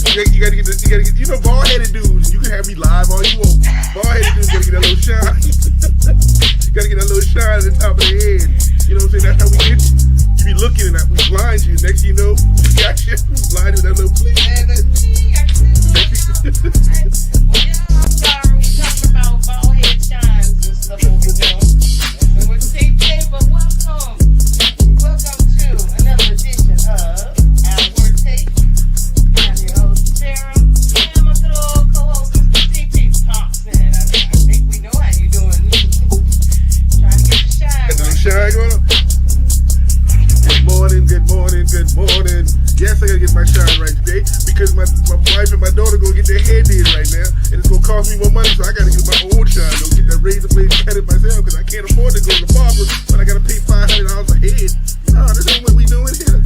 You gotta get, you know, bald-headed dudes. You can have me live all you want. Bald-headed dudes gotta get that little shine. You gotta get that little shine at the top of their head. You know what I'm saying? That's how we get you. You be looking and we blind you. Next thing you know, we got you blind with that little please. Well, yeah, I'm sorry. We talking about bald-head shines and stuff over here. And we're TJ, but welcome. Welcome to another edition of Our Take. I'm your host, Derr, and my good old co-host, Mr. TP Thompson. I think we know how you doing. Trying to get the shine. Got the little shine going on. Good morning. Yes, I gotta get my shine right today because my wife and my daughter gonna get their hair did right now, and it's gonna cost me more money, so I gotta get my own shine. Go get that razor blade and cut it myself because I can't afford to go to the barber when I gotta pay $500 a head. No, this ain't what we doing here.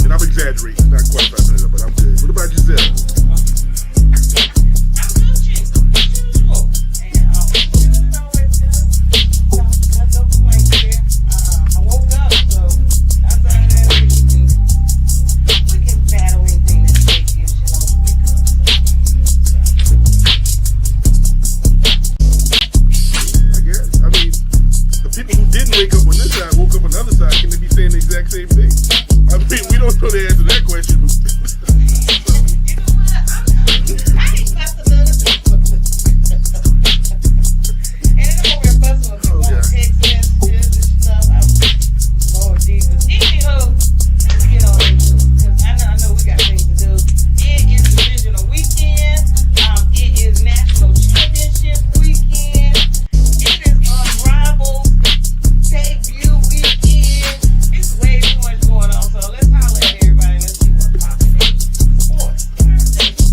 And I'm exaggerating, not quite $500, but I'm good. What about yourself? Wake up on this side, woke up on the other side, can they be saying the exact same thing? I mean, we don't know the answer to that question. You know what? I ain't got the little. And then I'm over here fussing with people on text messages and stuff. Lord Jesus. Anywho, let's get on into it. Because I know we got things to do. It is divisional weekend. It is national championship weekend. It is unrivaled debut weekend. It's way too much going on, so let's holler at everybody and let's see what's popping in sports.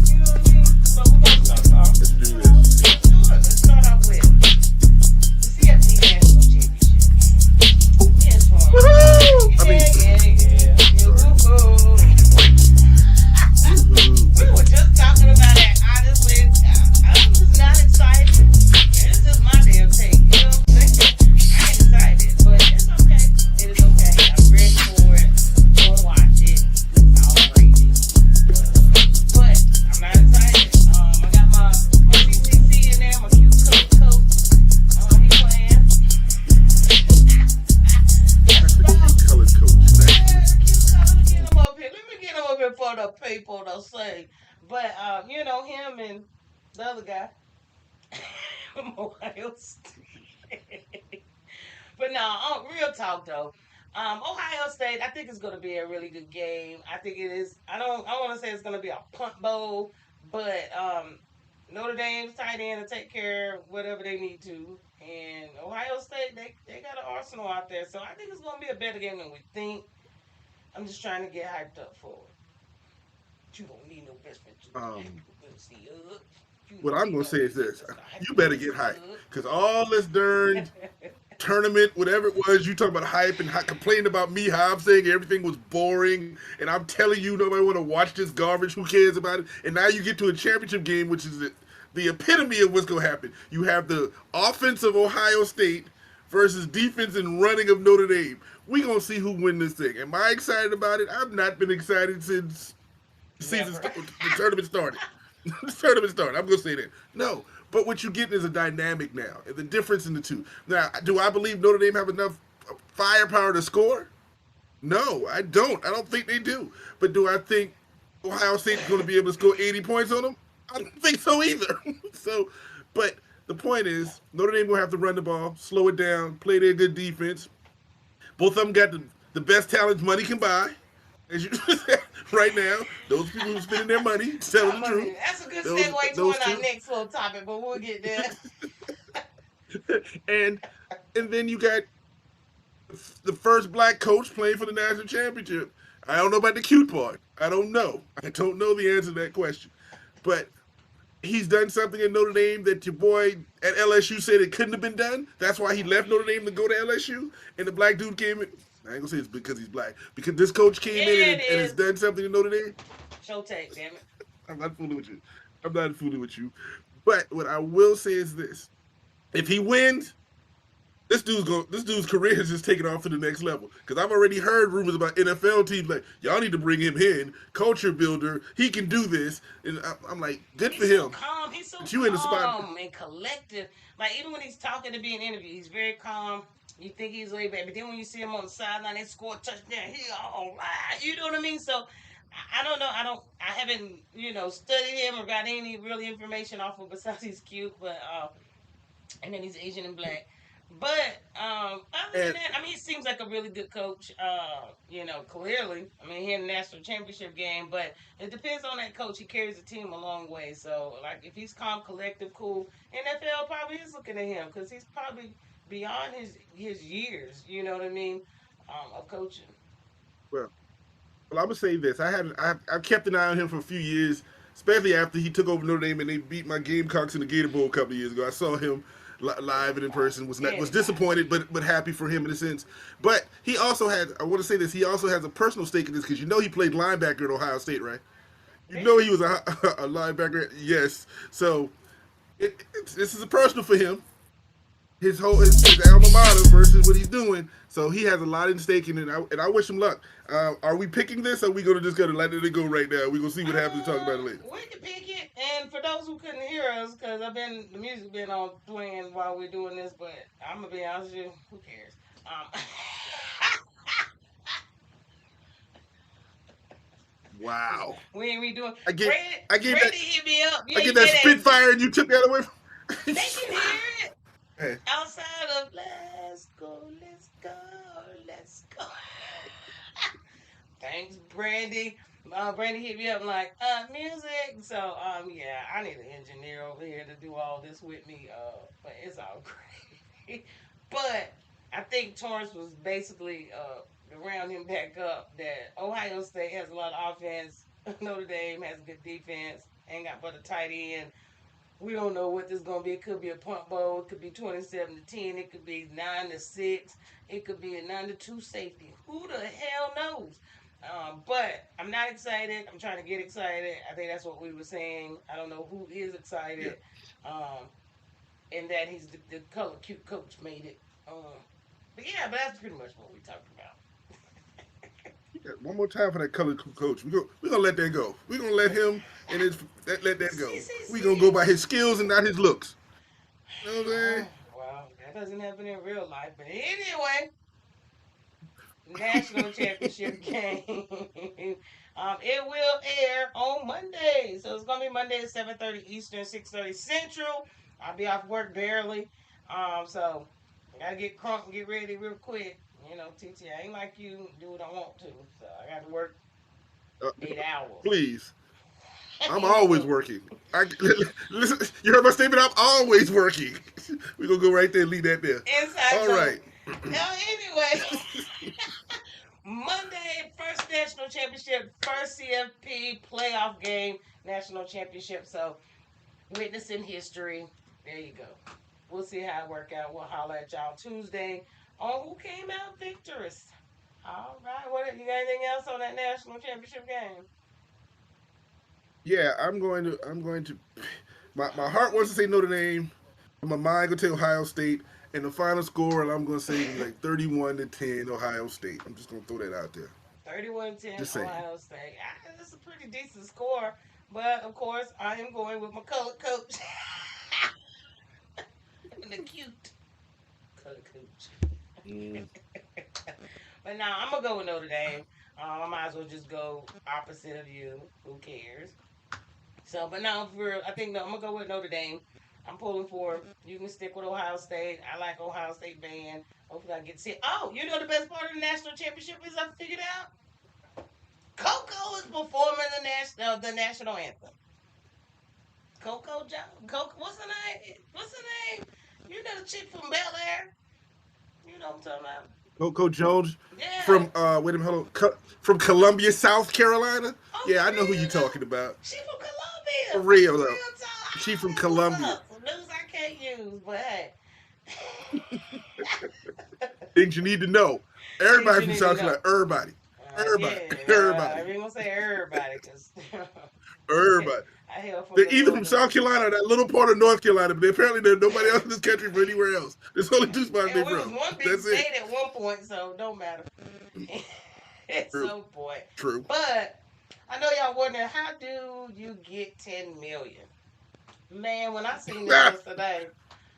You know what I mean? So we're going to start off. Let's do this. Let's do it. Let's start off with the CFP National Championship. Yes, Woohoo! Yeah. Woo-hoo. We were just talking about it. Honestly, I'm just not excited. It's just my damn take. You know what I'm saying? I ain't excited, but it's okay. It is okay. I'm ready for it. Go and watch it. It's all crazy. But I'm not excited. I got my CCC in there, my cute coach. He playing. That's the cute colored coach. Yeah, the cute color. Get him up here. Let me get him up here for the people to say. But you know, him and the other guy from Ohio State. But no, real talk though. Ohio State, I think it's going to be a really good game. I think it is. I want to say it's going to be a punt bowl, but Notre Dame's tight end to take care of whatever they need to, and Ohio State they got an arsenal out there, so I think it's going to be a better game than we think. I'm just trying to get hyped up for it. You don't need no best friend. What I'm gonna say is this: you better get hyped, cause all this darn tournament, whatever it was, you talking about hype and complaining about me, how I'm saying everything was boring, and I'm telling you nobody want to watch this garbage. Who cares about it? And now you get to a championship game, which is the epitome of what's gonna happen. You have the offense of Ohio State versus defense and running of Notre Dame. We gonna see who win this thing. Am I excited about it? I've not been excited since the tournament started. The tournament started. I'm gonna say that. No, but what you're getting is a dynamic now, and the difference in the two. Now, do I believe Notre Dame have enough firepower to score? No, I don't. I don't think they do. But do I think Ohio State's going to be able to score 80 points on them? I don't think so either. But the point is, Notre Dame will have to run the ball, slow it down, play their good defense. Both of them got the best talents money can buy. As you said, right now, those people who are spending their money, telling the truth. That's a good segue to our next little topic, but we'll get there. and then you got the first black coach playing for the national championship. I don't know about the cute part. I don't know. I don't know the answer to that question. But he's done something in Notre Dame that your boy at LSU said it couldn't have been done. That's why he left Notre Dame to go to LSU. And the black dude came in. I ain't gonna say it's because he's black. Because this coach came in and has done something in Notre Dame. Show take, damn it. I'm not fooling with you. But what I will say is this. If he wins, this dude's career has just taken off to the next level. Because I've already heard rumors about NFL teams like y'all need to bring him in, culture builder. He can do this, and I'm like, good for He's so him. calm. He's so But you in the spot. calm and collective. Like even when he's talking to be an interview, he's very calm. You think he's laid back, but then when you see him on the sideline, they score a touchdown. He all right. You know what I mean? So I don't know. I haven't studied him or got any real information off of besides he's cute, but and then he's Asian and black. But other than And that, I mean, he seems like a really good coach. Clearly, I mean, he had a national championship game, but it depends on that coach. He carries the team a long way. So, like, if he's calm, collective, cool, NFL probably is looking at him because he's probably beyond his years. You know what I mean? Of coaching. well, well, I'm gonna say this. I kept an eye on him for a few years, especially after he took over Notre Dame and they beat my Gamecocks in the Gator Bowl a couple of years ago. I saw him live and in person. Was Anybody. disappointed, but happy for him in a sense. But he also had. I want to say this. He also has a personal stake in this because he played linebacker at Ohio State, right? You know Did he was a linebacker. Yes. So this is a personal for him. His alma mater versus what he's doing. So he has a lot in stake in it, and I wish him luck. Are we picking this, or are we gonna just gonna let it go right now? We gonna see what happens and talk about it later. We can pick it, and for those who couldn't hear us, because the music been on playing while we're doing this, but I'm gonna be honest with you, who cares? Um, Wow. we ain't redoing. I get Brady, I get that Brady hit me up. You I get ain't that say that. Spitfire, and you took that away from. They can hear it Hey, outside of let's go. Thanks, Brandy. Brandy hit me up like, music. So, yeah, I need an engineer over here to do all this with me. But it's all great. But I think Torrance was basically to round him back up that Ohio State has a lot of offense. Notre Dame has good defense. Ain't got but a tight end. We don't know what this is gonna be. It could be a punt bowl. It could be 27-10. It could be 9-6. It could be a 9-2 safety. Who the hell knows? But I'm not excited. I'm trying to get excited. I think that's what we were saying. I don't know who is yeah. excited. Um, and that he's the color cute coach made it. But yeah, but that's pretty much what we talked about. Yeah, one more time for that colored coach. We gonna let that go. We gonna let him and let that See, go. see, We gonna go see. by his skills and not his looks. You know what I'm saying? Well, that doesn't happen in real life. But anyway, national championship game. It will air on Monday, so it's gonna be Monday at 7:30 Eastern, 6:30 Central. I'll be off work barely, so I gotta get crunk and get ready real quick. TT, I ain't like you do what I want to, so I got to work Uh, 8 hours. please. I'm you always know, working. Listen, you heard my statement. I'm always working. We gonna go right there and leave that there. inside All joke. right. Anyway, Monday, first national championship, first CFP playoff game, national championship. So witnessing history. There you go. We'll see how it work out. We'll holler at y'all Tuesday on who came out victorious. All right. What you got anything else on that national championship game? Yeah, I'm going to. My heart wants to say Notre Dame, but my mind gonna take Ohio State. And the final score, and I'm gonna say like 31-10 Ohio State. I'm just gonna throw that out there. 31-10 Just saying. Ohio State. That's a pretty decent score. But of course, I am going with my color coach. The cute color coach. Mm. But now I'm gonna go with Notre Dame. I might as well just go opposite of you. Who cares? So, but now for I think no, I'm gonna go with Notre Dame. I'm pulling for. You can stick with Ohio State. I like Ohio State band. Hopefully, I get to see. Oh, you know the best part of the national championship is I figured out. Coco is performing the national anthem. Coco Jones. Coco, what's her name? What's her name? You know the chick from Bel Air. You know what I'm talking about? Coco Jones Yeah. from wait a minute, hold on. From Columbia, South Carolina. Oh, Yeah, for I know who real you're though? talking about. She from For Columbia. real though. Real talk. She from That's what's Columbia. up. Some news I can't use, but hey. Things you need to know. Things Everybody you from need to South know. Carolina. Everybody. Everybody. Yeah, Everybody. I ain't gonna say everybody, cause Everybody. I hail from They're the either from northern. South Carolina or that little part of North Carolina, but apparently there's nobody else in this country from anywhere else. There's only two spots they're Hell, we was from. one big That's it. state at one point, so don't matter. At True. some point. True. But I know y'all wondering, how do you get 10 million? Man, when I seen this Ah, yesterday,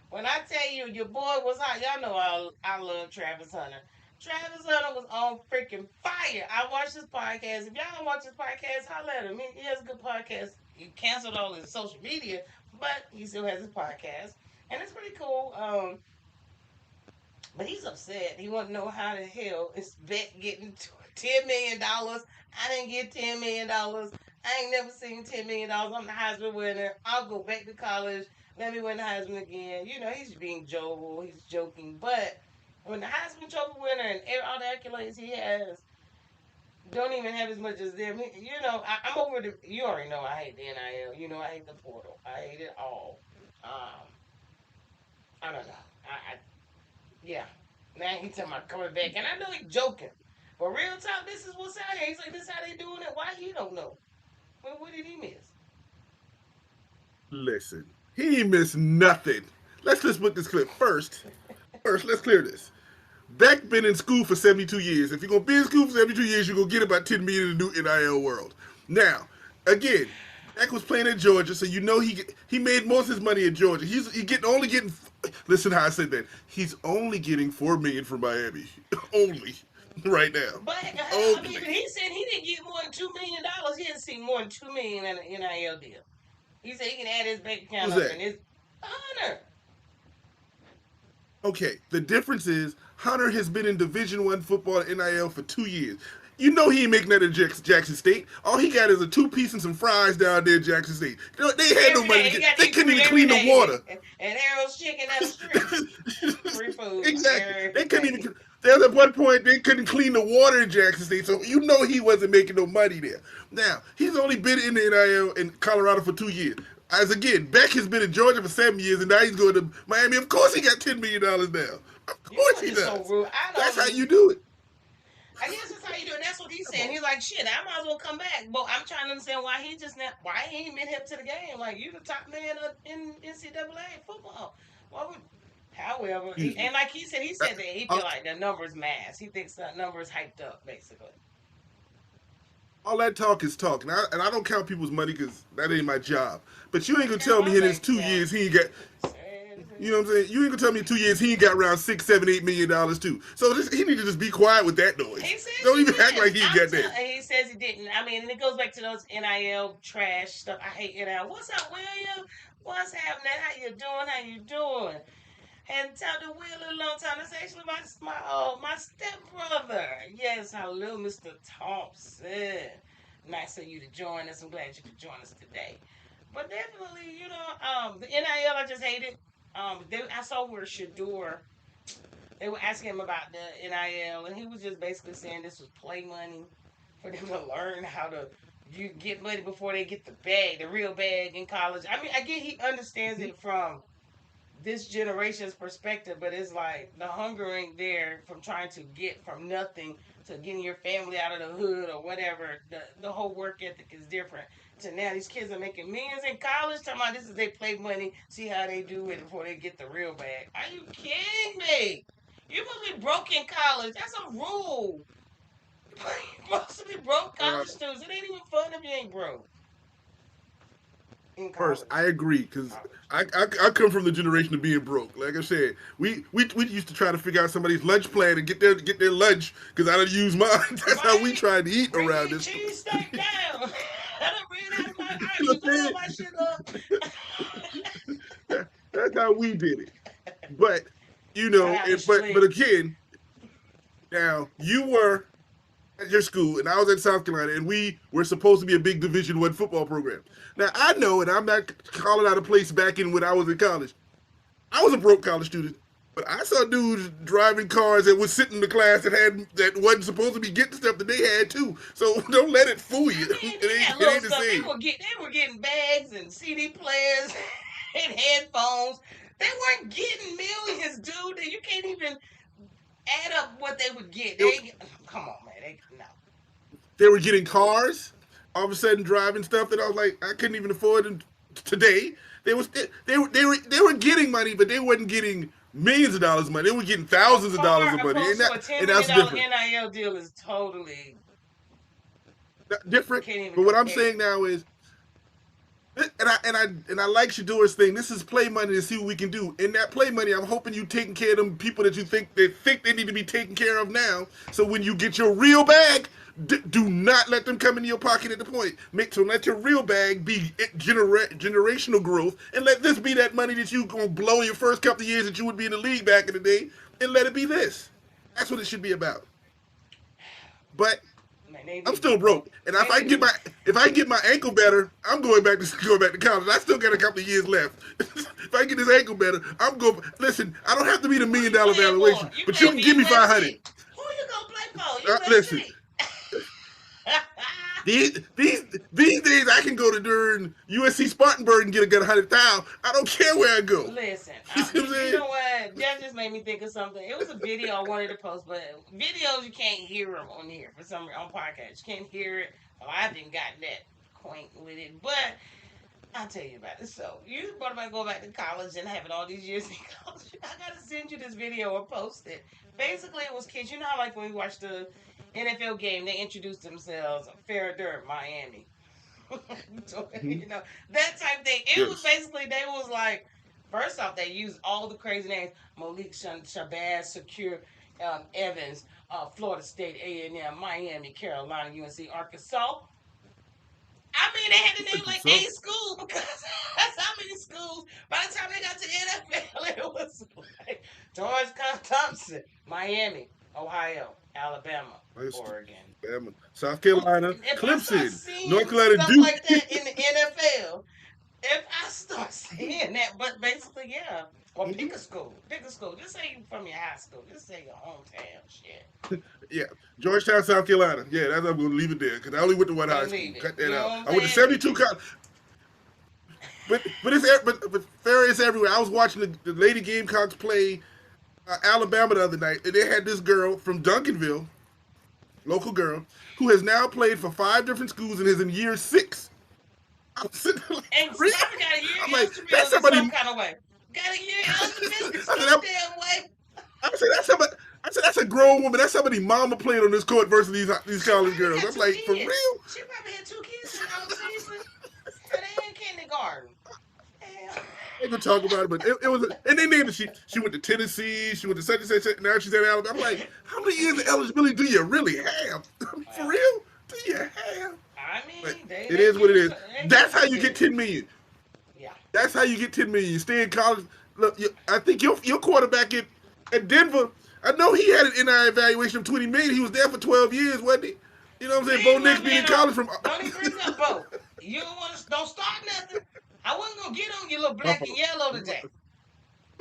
when I tell you your boy was hot, y'all know I love Travis Hunter. Travis Hunter was on freaking fire. I watched his podcast. If y'all don't watch his podcast, holla at him. He has a good podcast. He canceled all his social media, but he still has his podcast. And it's pretty cool. But he's upset. He want to know how the hell is Bet getting $10 million. I didn't get $10 million. I ain't never seen $10 million. I'm the Heisman winner. I'll go back to college. Let me win the Heisman again. You know, he's being jovial. He's joking. But when the Heisman Trophy winner and all the accolades he has don't even have as much as them, you know, I'm over the. You already know I hate the NIL. You know, I hate the portal. I hate it all. Um, I don't know. Yeah. Now he's talking about coming back, and I know he's joking, but real talk, this is what's out here. He's like, this is how they doing it. Why he don't know? What did he miss? listen, he ain't missed nothing. Let's just put this clip first. First, let's clear this. Beck been in school for 72 years. If you're gonna be in school for 72 years, you're gonna get about 10 million in the new NIL world. Now, again, Beck was playing at Georgia, so you know he made most of his money at Georgia. He getting only getting. Listen how I said that. He's only getting 4 million from Miami, only right now. But I mean, Only. he said he didn't get more than $2 million. He didn't see more than $2 million in an NIL deal. He said he can add his bank account Who's up that? and his honor. Okay, the difference is Hunter has been in Division I football and NIL for 2 years. You know he ain't making that at Jackson State. All he got is a 2-piece and some fries down there at Jackson State. You know, they had no Every money day to he get. got to They eat couldn't free even every clean the day. water. And Harold's chicken down the street. Free food Exactly. every They couldn't day. even. There was at one point they couldn't clean the water in Jackson State, so you know he wasn't making no money there. Now he's only been in the NIL in Colorado for 2 years. As again, Beck has been in Georgia for 7 years, and now he's going to Miami. Of course, he got $10 million now. Of You course, are he just so does. rude. I That's how don't. you do it. I guess that's how you do it. That's what he's Come saying. on. He's like, shit, I might as well come back. But I'm trying to understand why he just not, why he ain't been hip to the game. Like, you the top man in NCAA football. Why would, however, Excuse me. and like he Uh, said that he uh, feel like the numbers mass. He thinks the numbers hyped up, basically. all that talk is talk, and I don't count people's money because that ain't my job. But you I ain't gonna count tell me my in his bank two account. years he ain't got. You know what I'm saying? You ain't gonna tell me in 2 years he ain't got around $6, $7, $8 million too. So he need to just be quiet with that noise. He says Don't he even act didn't. like he got that. He says he didn't. I mean, and it goes back to those NIL trash stuff. I hate NIL. What's up, William? What's happening? How you doing? How you doing? And tell the wheel a long time. That's actually my stepbrother. Yes, hello, Mr. Thompson. Nice of you to join us. I'm glad you could join us today. But definitely, the NIL I just hate it. I saw where Shador, they were asking him about the NIL, and he was just basically saying this was play money for them to learn how to you get money before they get the bag, the real bag in college. I mean, I get he understands it from this generation's perspective, but it's like the hungering there from trying to get from nothing to getting your family out of the hood or whatever. The whole work ethic is different. To now these kids are making millions in college. Talking about this is they play money, see how they do it before they get the real bag. Are you kidding me? You must be broke in college. That's a rule. You supposed to be broke Uh, college students. It ain't even fun if you ain't broke in First, college. I agree because College. I come from the generation of being broke. Like I said, we used to try to figure out somebody's lunch plan and get their lunch because I don't use mine. That's how we Right? tried to eat Bring around me a this. cheese steak down. I done ran out of my. I You know used what I'm all saying? my shit up. That's how we did it. But But I was but slick. again, now you were at your school and I was at South Carolina and we were supposed to be a big Division I football program. Now I know, and I'm not calling out a place back in when I was in college. I was a broke college student, but I saw dudes driving cars that was sitting in the class that wasn't supposed to be getting stuff that they had too. So don't let it fool I you. mean, It they ain't had it little ain't the stuff. same. They were getting bags and CD players and headphones. They weren't getting millions, dude. You can't even add up what they would get. They, Come on, man. No. they were getting cars. all of a sudden driving stuff that I was like, I couldn't even afford them today. They were getting money, but they wasn't getting millions of dollars of money. They were getting thousands of dollars of money, opposed to a $10 and that's million different. NIL deal is totally Different. can't even But what I'm compare. saying now is, and I like Shador's thing. This is play money to see what we can do. In that play money, I'm hoping you taking care of them people that you think they need to be taken care of now. So when you get your real bag, do not let them come into your pocket at the point. Let your real bag be generational growth, and let this be that money that you gonna blow your first couple of years that you would be in the league back in the day, and let it be this. That's what it should be about. But Man, they I'm need to still do both. broke, and They need to do. if I can get my ankle better, I'm going back to college. I still got a couple of years left. If I get this ankle better, I'm going. Listen, I don't have to be the $1 Who million you playing for? valuation, You but you playing can for give me 500. USC. Who you gonna play for? Listen, USC. these days I can go to during USC Spartanburg and get 100,000. I don't care where I go. Listen, You see what I'm you saying? know what? That just made me think of something. It was a video I wanted to post, but videos you can't hear them on here for some on podcast. You can't hear it. Well, I haven't gotten that quaint with it, but I'll tell you about it. So you about to go back to college and having all these years in college. I gotta send you this video or post it. Basically, it was kids. You know how like when we watch the NFL game, they introduce themselves. Farrah, Derr, Miami. Mm-hmm. You know that type thing. It was Yes. basically they was like, first off, they used all the crazy names: Malik Shabazz, Secure, Evans, Florida State, A&M, Miami, Carolina, UNC, Arkansas. I mean, they had to I name think like so. 8 schools because that's how many schools. By the time they got to the NFL, it was like Torrence, Thompson, Miami, Ohio, Alabama, Oregon. Alabama, South Carolina, If I start Clemson, North seeing Carolina, stuff Duke. like that in the NFL, if I start seeing that, but basically, yeah. Or pick a school. Pick a school. Just say you from your high school. Just say your hometown shit. Yeah, Georgetown, South Carolina. Yeah, that's I'm gonna leave it there because I only went to one high And school. leave it. Cut You that know out. what I'm I went to saying? Leave 72 it. college, but fair is everywhere. I was watching the Lady Gamecocks play Alabama the other night, and they had this girl from Duncanville, local girl, who has now played for 5 different schools and is in year 6. I'm sitting there like, And for real? probably got a year I'm like, that's eligibility somebody. some kind of way. Got a year eligibility I some said, damn way. I said that's somebody. I said that's a grown woman. That's somebody mama played on this court versus these She college probably girls. got I'm two like, for kids. real? She probably had 2 kids in one season. And they in kindergarten. Damn. I ain't gonna talk about it, but it was. And they named it. She went to Tennessee. She went to such and such. Now she's at Alabama. I'm like, how many years of eligibility do you really have? For Well, real? Do you have? I But mean, it is what it is. they That's give how you you get serious. 10 million. Yeah. That's how you get 10 million. You stay in college. Look, I think your quarterback at Denver. I know he had an NI evaluation of 20 million. He was there for 12 years, wasn't he? You know what I'm saying? Bo Ain't Nix my being in man on. college from. Don't even bring up Bo. You don't want to. Don't start nothing. I wasn't gonna get on your little My black and fault. yellow today.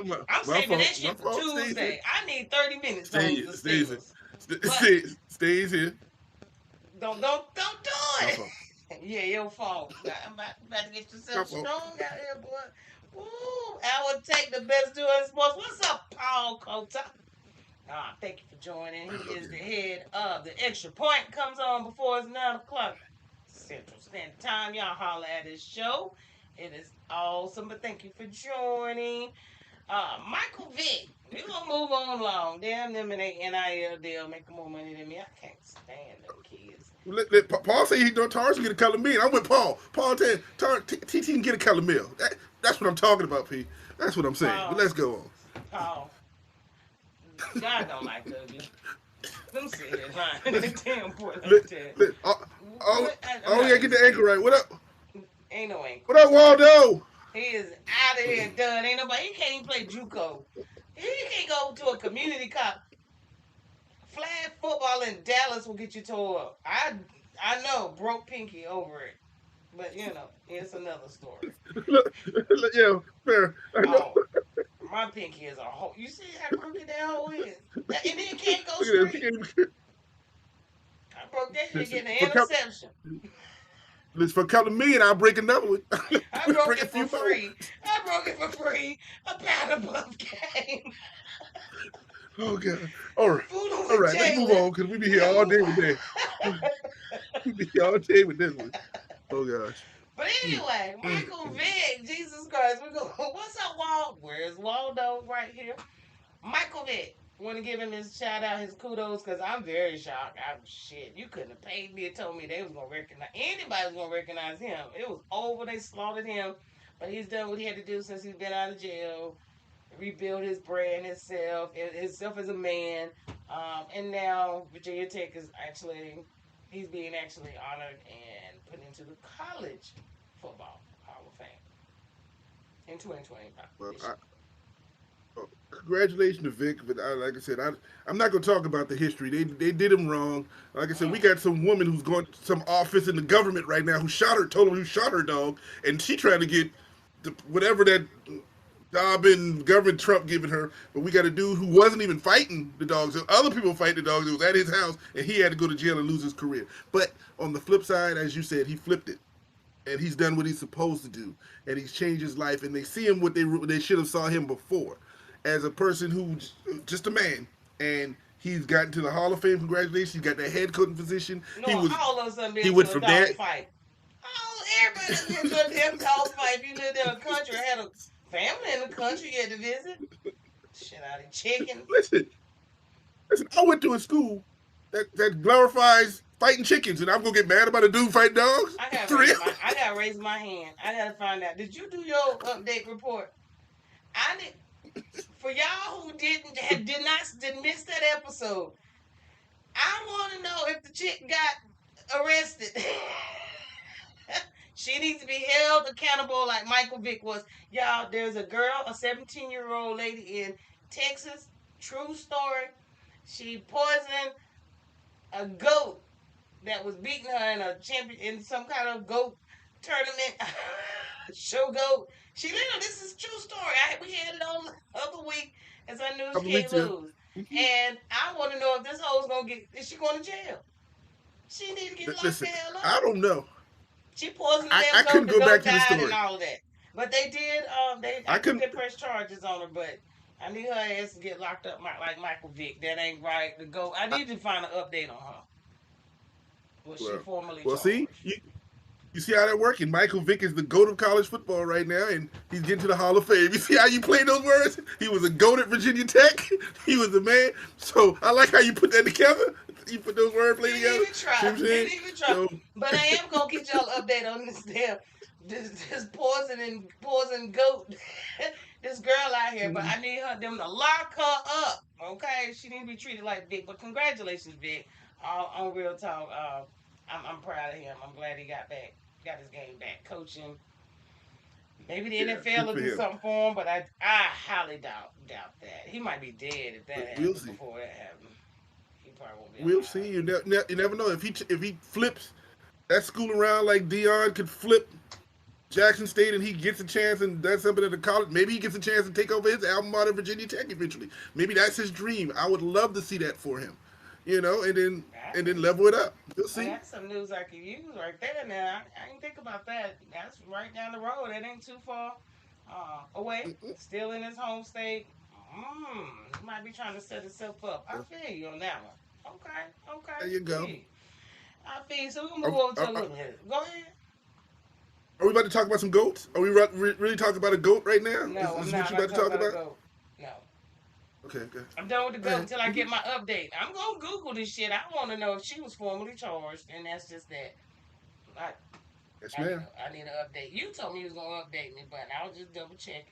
My, I'm my saving that fault. My shit for fault. Stays here. Tuesday. I need 30 minutes on Stays. the Stays here. Steelers. But Stays here. don't do My it. fault. Yeah, your fault. I'm about to get My yourself fault. strong out here, boy. Ooh, I would take the best doing sports. What's up, Paul Cota? Thank you for joining. He is the head of the Extra Point. Comes on before it's 9 o'clock Central Standard Time. Y'all holler at his show. It is awesome. But thank you for joining. Michael Vick. We're gonna move on along. Damn them and they NIL deal making more money than me. I can't stand them kids. Paul say he don't Torrence can get a color meal. I'm with Paul. Paul said TT can get a color meal. That's what I'm talking about, P. That's what I'm saying. But Paul, let's go on. Paul, God don't like ugly. Them serious, right? Damn boy, like Let, that. let, I'm we not gotta even get the saying. anchor right. What up? Ain't no ankle. What up, Waldo? He is out of here done. Ain't nobody. He can't even play JUCO. He can't go to a community cop. Flag football in Dallas will get you tore up. I know, broke pinky over it, but it's another story. Yeah, fair. I know. Oh, my pinky is a hole. You see how crooked that hole is, and then can't go Look at straight. this. I broke that shit Listen, getting an interception. for a couple of million, I'll break another one. I broke Break a it for few more. free. I broke it for free. A pound above game. Oh God. All right. Food All with right. Let's move Jalen. on because we be We here can all move day with that. on. We be here all day with this one. Oh gosh. But Mm, anyway, mm, Michael mm. Vick, Jesus Christ, we go. What's up, Walt? Where's Waldo? Right here. Michael Vick. Want to give him his shout out, his kudos, because I'm very shocked. I'm shit. You couldn't have paid me and told me they was gonna recognize anybody was gonna recognize him. It was over. They slaughtered him, but he's done what he had to do since he's been out of jail. Rebuild his brand, himself as a man. And now Virginia Tech is actually he's being actually honored and put into the college football Hall of Fame in 2025 Well, this year. congratulations to Vic, but like I said, I'm not going to talk about the history. They did him wrong. Like I said, we Mm. got some woman who's going to some office in the government right now who told him who shot her dog, and she trying to get whatever that job in government Trump giving her. But we got a dude who wasn't even fighting the dogs. Other people fight the dogs. It was at his house, and he had to go to jail and lose his career. But on the flip side, as you said, he flipped it and he's done what he's supposed to do, and he's changed his life. And they see him what they should have saw him before, as a person who's just a man, and he's gotten to the Hall of Fame. Congratulations! He got that head coaching position. No, all of us have He been went to a from dog that. fight. Oh, everybody has been to a damn dog fight. If you lived in a country, or had a family in the country, you had to visit. Shit out of chickens. Listen, listen. I went to a school that glorifies fighting chickens, and I'm gonna get mad about a dude fighting dogs. For real? I gotta raise my hand. I gotta find out. Did you do your update report? I did. For y'all who didn't miss that episode, I want to know if the chick got arrested. She needs to be held accountable like Michael Vick was. Y'all, there's a girl, a 17-year-old lady in Texas. True story. She poisoned a goat that was beating her in a champion in some kind of goat tournament. Show goat. She literally, this is a true story. We had it on the other week as our A news couple can't weeks ago. lose. And I want to know if this hoe's gonna get is she going to jail? She need to get locked the Listen, hell I up. don't know. She poisoned the I damn goat, couldn't the go back goat to the died and story. all of that. But they did I I think couldn't. they pressed charges on her, but I need her ass to get locked up like Michael Vick. That ain't right. The goat I I, need to find an update on her. Was she well, formally well, see, charged? you see how that working? Michael Vick is the goat of college football right now, and he's getting to the Hall of Fame. You see how you play those words? He was a goat at Virginia Tech. He was a man. So I like how you put that together. You put those word play Didn't together. even try. See what I'm saying? Didn't even try. So But I am gonna get y'all an update on this damn this poison goat. This girl out here, but I need them to lock her up. Okay, she need to be treated like Vic. But congratulations, Vic. On real talk, I'm proud of him. I'm glad he got his game back. Coaching. Maybe the yeah, NFL good will for do him. something for him, but I highly doubt that. He might be dead if that We'll happens see. before that happens. He probably won't be We'll see. alive. You never know if he flips that school around like Dion could flip Jackson State and he gets a chance and does something at the college. Maybe he gets a chance to take over his alma mater, Virginia Tech, eventually. Maybe that's his dream. I would love to see that for him, and then level it up. You'll Well, see. that's some news I could use right there. Now I didn't think about that. That's right down the road. That ain't too far away. Still in his home state. He might be trying to set himself up. I feel you on that one. Okay, There okay. you go. I feel you. So we're gonna Are, move over to are, a are, little bit. Go ahead. are we about to talk about some goats? Are we really talking about a goat right now? No, Is I'm this not what you about about to to talk talk about a about? goat. No. Okay, good. I'm done with the Go goat ahead. until I get my update. I'm gonna Google this shit. I want to know if she was formally charged, and that's just that. I, Yes, ma'am. I need an update. You told me you was gonna update me, but I'll just double check.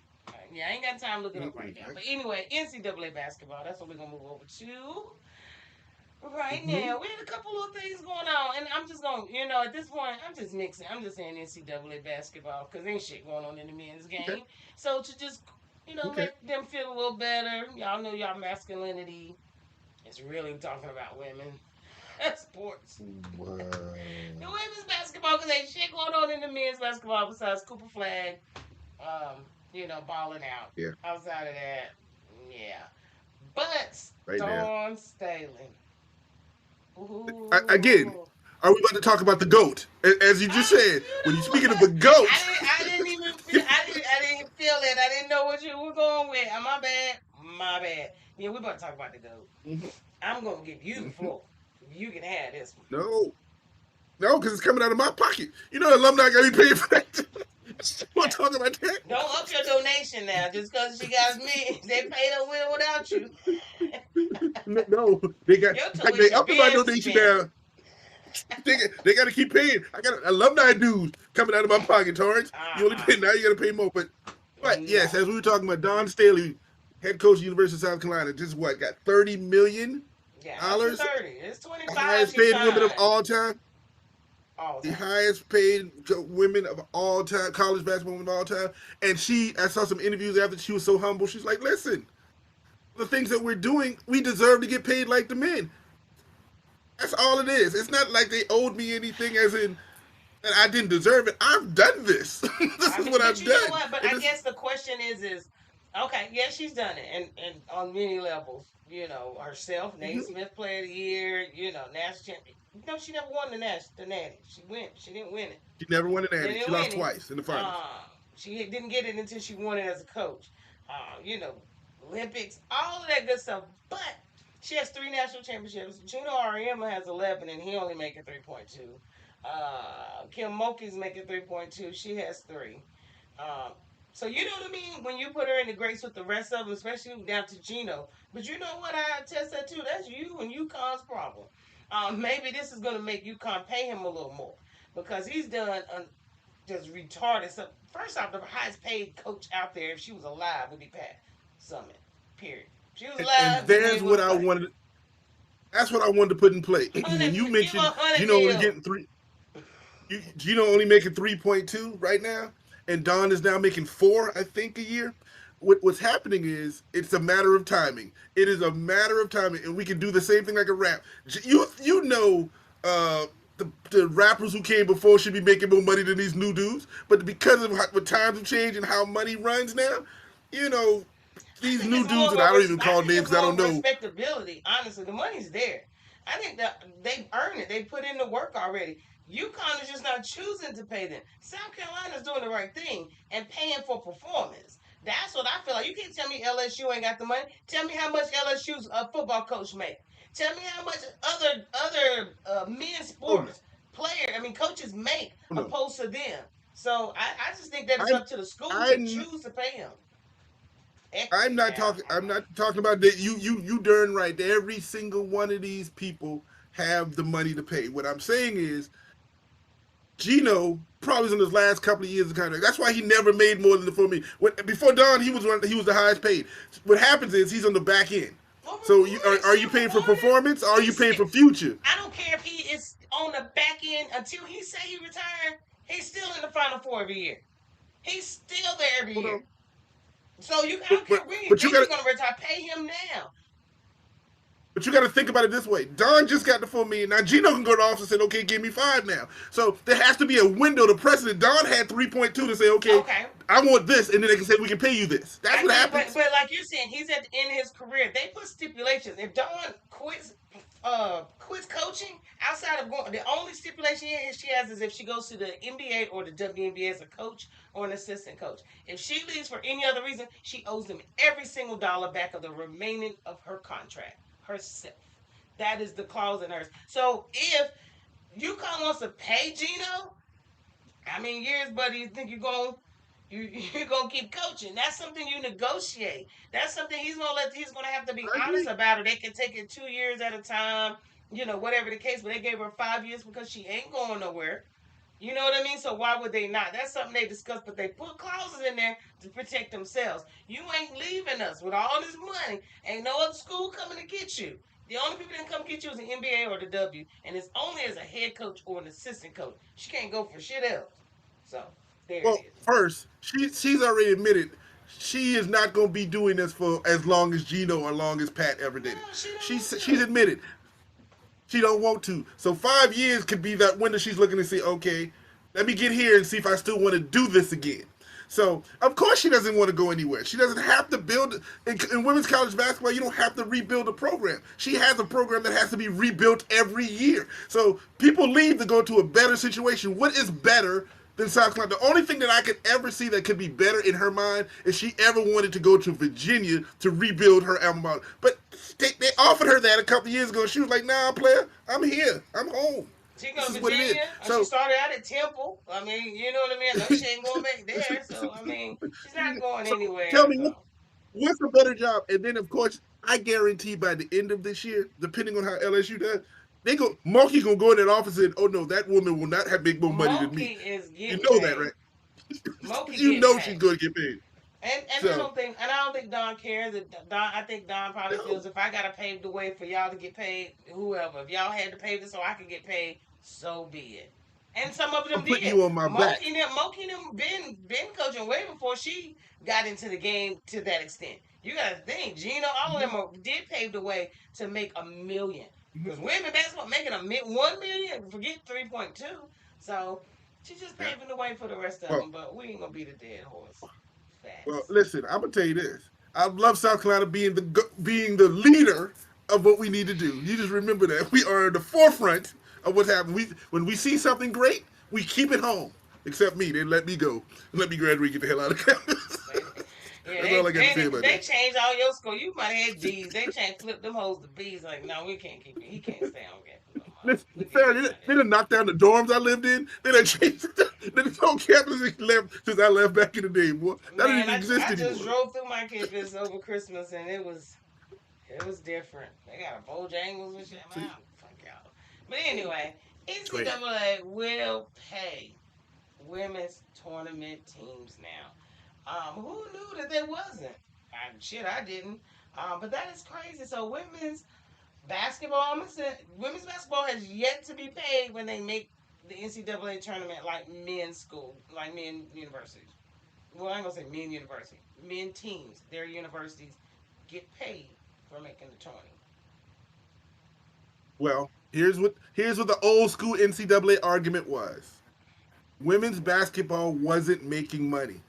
Yeah, I ain't got time to look it up right now. But anyway, NCAA basketball. That's what we're gonna move over to right Mm-hmm. now. We had a couple of things going on, and I'm just gonna, at this point, I'm just mixing. I'm just saying NCAA basketball because ain't shit going on in the men's Okay. game. So to just, Okay. make them feel a little better. Y'all know y'all masculinity is really talking about women. Sports. Wow. The women's basketball because ain't shit going on in the men's basketball besides Cooper Flag, balling out. Yeah. Outside of that, yeah. But Right now. Storm Staley. Again, Ooh. are we about to talk about the goat? As you just I, said, you when you're know speaking of what? a goat, I didn't even feel. I didn't feel it. I didn't know what you were going with. My bad. My bad. Yeah, we about to talk about the goat. Mhm, I'm gonna give you the mhm. floor. You can have this one. No, no, because it's coming out of my pocket. You know, the alumni got to be paid for that. Want to talk about that? Don't up your donation now just because she got me. They paid her win without you. No, no, they got Your they tuition upped my been donation spent. now. They got to keep paying. I got alumni dues coming out of my pocket, Torrance. You only Uh-uh. pay now. You got to pay more. But yes, No. as we were talking about, Don Staley, head coach of the University of South Carolina, just what got Yeah, up to $30 million, 30. It's the 25 highest she paid women of signed all time, all the time. highest paid women of all time, college basketball women of all time. And I saw some interviews after she was so humble. She's like, listen, the things that we're doing, we deserve to get paid like the men. That's all it is. It's not like they owed me anything, as in that I didn't deserve it. I've done this. This I is mean, what but I've you know done. what? But And I this, guess the question is okay, yeah, she's done it, and on many levels. Herself, Nate mhm. Smith Player of the Year. National champion. No, she never won the Natty. She didn't win it. She never won an They Natty. She didn't lost win it. twice in the finals. She didn't get it until she won it as a coach. Olympics, all of that good stuff. But she has three national championships. Gino Ariema has 11, and he only making 3.2. Kim Mulkey's making 3.2. She has three. Um, so you know what I mean when you put her in the grace with the rest of them, especially down to Gino. But you know what I attest that too? That's you and UConn's problem. Maybe this is going to make UConn pay him a little more because he's done just retarded. So first off, the highest paid coach out there, if she was alive, would be Pat Summit. Period. If she was And alive, his there's name what would I play. wanted. That's what I wanted to put in play. When you Give her mentioned 100 Gino only mil. getting Gino only making 3.2 right now, and Don is now making 4, I think, a year. What's happening is it's a matter of timing. It is a matter of timing, and we can do the same thing like a rap. You know, the rappers who came before should be making more money than these new dudes, but because of what times have changed and how money runs now, you know, I these think new it's more dudes of that I a. don't even I call think names it's because I more don't of know. respectability. Honestly, the money's there. I think that they've earned it. They put in the work already. UConn is just not choosing to pay them. South Carolina's doing the right thing and paying for performance. That's what I feel like. You can't tell me LSU ain't got the money. Tell me how much LSU's football coach make. Tell me how much other men's Oh no, sports player, I mean coaches make oh no. opposed to them. So I just think that it's I'm up to the schools to I'm choose to pay them. I'm Equity, not child. talking. I'm not talking about that. You darn right. Every single one of these people have the money to pay. What I'm saying is, Gino probably was in his last couple of years of contract. That's why he never made more than the 4 million. Before Don, he was the highest paid. What happens is he's on the back end. Well, So are still you paying for rewarded. performance or are you He's paying still. for future? I don't care if he is on the back end until he say he retired. He's still in the Final Four every year. He's still there every Hold year. on. So I But don't care but, when you but you think got he's to gonna retire. Pay him now. But you got to think about it this way. Don just got the 4 million. Now Gino can go to the office and say, "Okay, give me 5 now." So there has to be a window to precedent. Don had 3.2 to say, "Okay, Okay, I want this," and then they can say, "We can pay you this." That's I what get it, but happens. like you're saying, he's at the end of his career. They put stipulations. If Dawn quits coaching outside of going, the only stipulation she has is if she goes to the NBA or the WNBA as a coach or an assistant coach. If she leaves for any other reason, she owes them every single dollar back of the remaining of her contract herself. That is the clause in hers. So if UConn wants to pay Gino, how many years, buddy, you think you're gonna keep coaching? That's something you negotiate. That's something he's gonna have to be I honest agree. about it. They can take it 2 years at a time, whatever the case, but they gave her 5 years because she ain't going nowhere. You know what I mean? So why would they not? That's something they discussed, but they put clauses in there to protect themselves. You ain't leaving us with all this money. Ain't no other school coming to get you. The only people that come get you is the NBA or the W, and it's only as a head coach or an assistant coach. She can't go for shit else. So there it Well, is. first, she's already admitted she is not going to be doing this for as long as Gino or long as Pat ever No, did it. she don't want She's to. admitted she don't want to. So 5 years could be that window she's looking to see. Okay, let me get here and see if I still want to do this again. So of course she doesn't want to go anywhere. She doesn't have to build in women's college basketball. You don't have to rebuild a program. She has a program that has to be rebuilt every year. So people leave to go to a better situation. What is better than South Carolina. The only thing that I could ever see that could be better in her mind is she ever wanted to go to Virginia to rebuild her alma mater. But they offered her that a couple years ago. She was like, "Nah, player, I'm here. I'm home. She This go is to what it is." Virginia. She So started out at Temple. I mean, you know what I mean? I know she ain't going back there. So, I mean, she's not going so tell anywhere. me So, what's a better job? And then of course, I guarantee by the end of this year, depending on how LSU does, they go Mulkey gonna go in that office and, oh no, that woman will not have make more money than me. Moki is You getting know that, paid. right? Moki You getting know she's paid. going to get paid. And So I don't think Don cares. Don, I think Don probably no, feels if I gotta pave the way for y'all to get paid, whoever, if y'all had to pave it so I could get paid, so be it. And some of them I'm putting did. you on my back. Moki them been coaching way before she got into the game to that extent. You gotta think, Gina, all of them did pave the way to make a million. Because women basketball making 1 million, forget 3.2. So she's just Yeah. paving the way for the rest of Well, them. But we ain't gonna be the dead horse. well, Facts. listen. I'm gonna tell you this. I love South Carolina being the leader of what we need to do. You just remember that we are in the forefront of what's happening. When we see something great, we keep it home. Except me, they let me go and let me graduate, get the hell out of campus. Yeah, That's all I got to say about they that. changed all your score. You might have had D's. They changed, flipped them hoes to B's. Like, no, we can't keep it. He can't stay on campus no more. Listen, We can Farrah, get him out of they here. done knocked down the dorms I lived in. They done changed the whole campus left since I left back in the day, boy. That doesn't Man, even exist I just anymore. drove through my campus over Christmas and it was different. They got a Bojangles and shit. Man, See? fuck y'all. But anyway, Great. NCAA will pay women's tournament teams now. Who knew that there wasn't? I didn't. But that is crazy. So women's basketball has yet to be paid when they make the NCAA tournament like men's school, like men universities. Well, I ain't gonna say men university. Men teams, their universities get paid for making the tourney. Well, here's what the old school NCAA argument was. Women's basketball wasn't making money.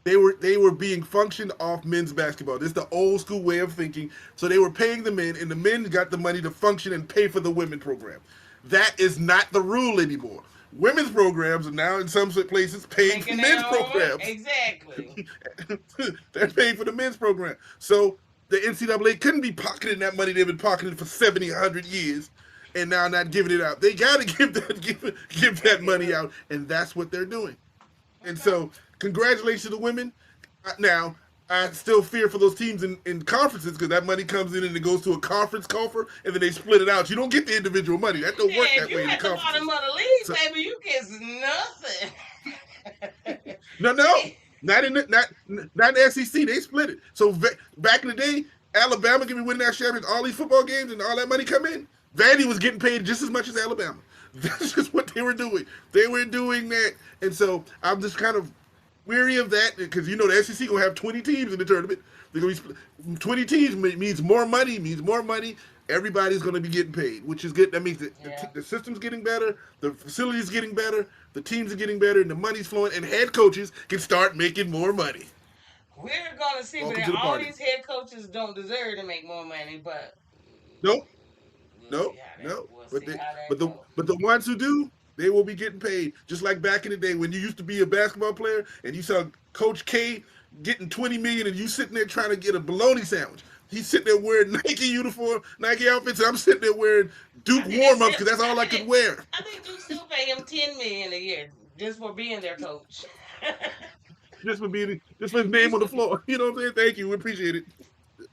They were being functioned off men's basketball. This is the old school way of thinking. So they were paying the men, and the men got the money to function and pay for the women program. That is not the rule anymore. Women's programs are now in some places paying for Making their men's own programs. exactly. They're paying for the men's program. So the NCAA couldn't be pocketing that money they've been pocketing for 70, 100 years and now not giving it out. They got to give Gotta that give money it. out, and that's what they're doing. And Okay. so, congratulations to the women. Now, I still fear for those teams in conferences because that money comes in and it goes to a conference coffer and then they split it out. You don't get the individual money. That don't work Yeah, if that you way in the at the bottom conferences. of the league, So, baby, you get nothing. no, no, not in the SEC. They split it. So back in the day, Alabama can be winning that championship, all these football games, and all that money come in. Vandy was getting paid just as much as Alabama. That's just what they were doing. They were doing that, and so I'm just kind of weary of that because you know the SEC gonna have 20 teams in the tournament. They're gonna be 20 teams means more money. Means more money. Everybody's gonna be getting paid, which is good. That means Yeah. the system's getting better, the facilities getting better, the teams are getting better, and the money's flowing, and head coaches can start making more money. We're gonna see, but Welcome to the all party. these head coaches don't deserve to make more money. But Nope, we'll see nope, how that. nope. We'll But see they, how that but the goes. but the ones who do, they will be getting paid. Just like back in the day when you used to be a basketball player and you saw Coach K getting 20 million and you sitting there trying to get a bologna sandwich. He's sitting there wearing Nike uniform, Nike outfits, and I'm sitting there wearing I Duke think they warm ups still. because that's all I could wear. I think Duke still pay him 10 million a year just for being their coach. Just for his name Just on the for floor. You know what I'm saying? Thank you. We appreciate it.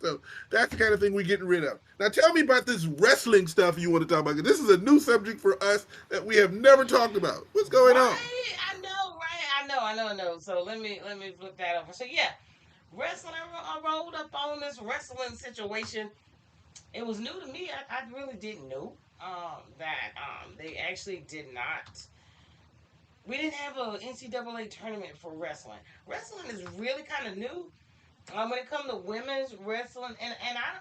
So that's the kind of thing we're getting rid of. Now tell me about this wrestling stuff you want to talk about. 'Cause this is a new subject for us that we have never talked about. What's going on? right. I know. Right. I know. So let me flip that over. So yeah, wrestling. I rolled up on this wrestling situation. It was new to me. I really didn't know that they actually did not. We didn't have a NCAA tournament for wrestling. Wrestling is really kind of new. When it comes to women's wrestling,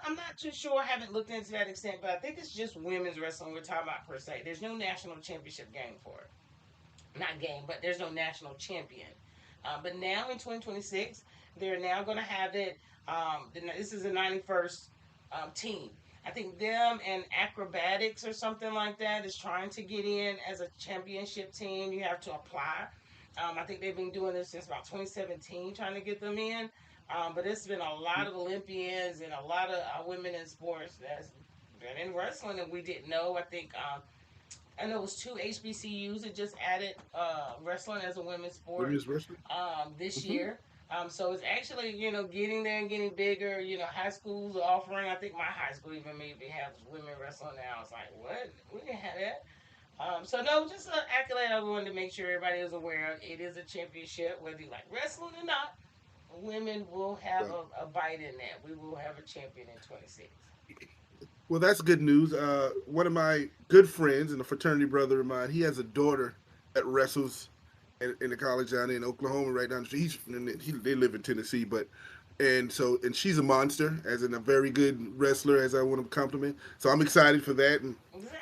I'm not too sure. I haven't looked into that extent, but I think it's just women's wrestling we're talking about per se. There's no national championship game for it. Not game, but there's no national champion. But now in 2026, they're now going to have it. This is the 91st team. I think them and acrobatics or something like that is trying to get in as a championship team. You have to apply. I think they've been doing this since about 2017, trying to get them in. But it's been a lot of Olympians and a lot of women in sports that's been in wrestling that we didn't know. I know it was two HBCUs that just added wrestling as a women's sport Women's wrestling. this Hmm. year. So it's actually, getting there and getting bigger. High schools are offering. I think my high school even maybe has women wrestling now. It's like, what? We didn't have that. So no, just an accolade I wanted to make sure everybody is aware of. It is a championship, whether you like wrestling or not. Women will have Well, a bite in that. We will have a champion in 26. well, that's good news. One of my good friends and a fraternity brother of mine, he has a daughter that wrestles in the college down in Oklahoma right down the street. They live in Tennessee, but and she's a monster, as in a very good wrestler, as I want to compliment. So I'm excited for that and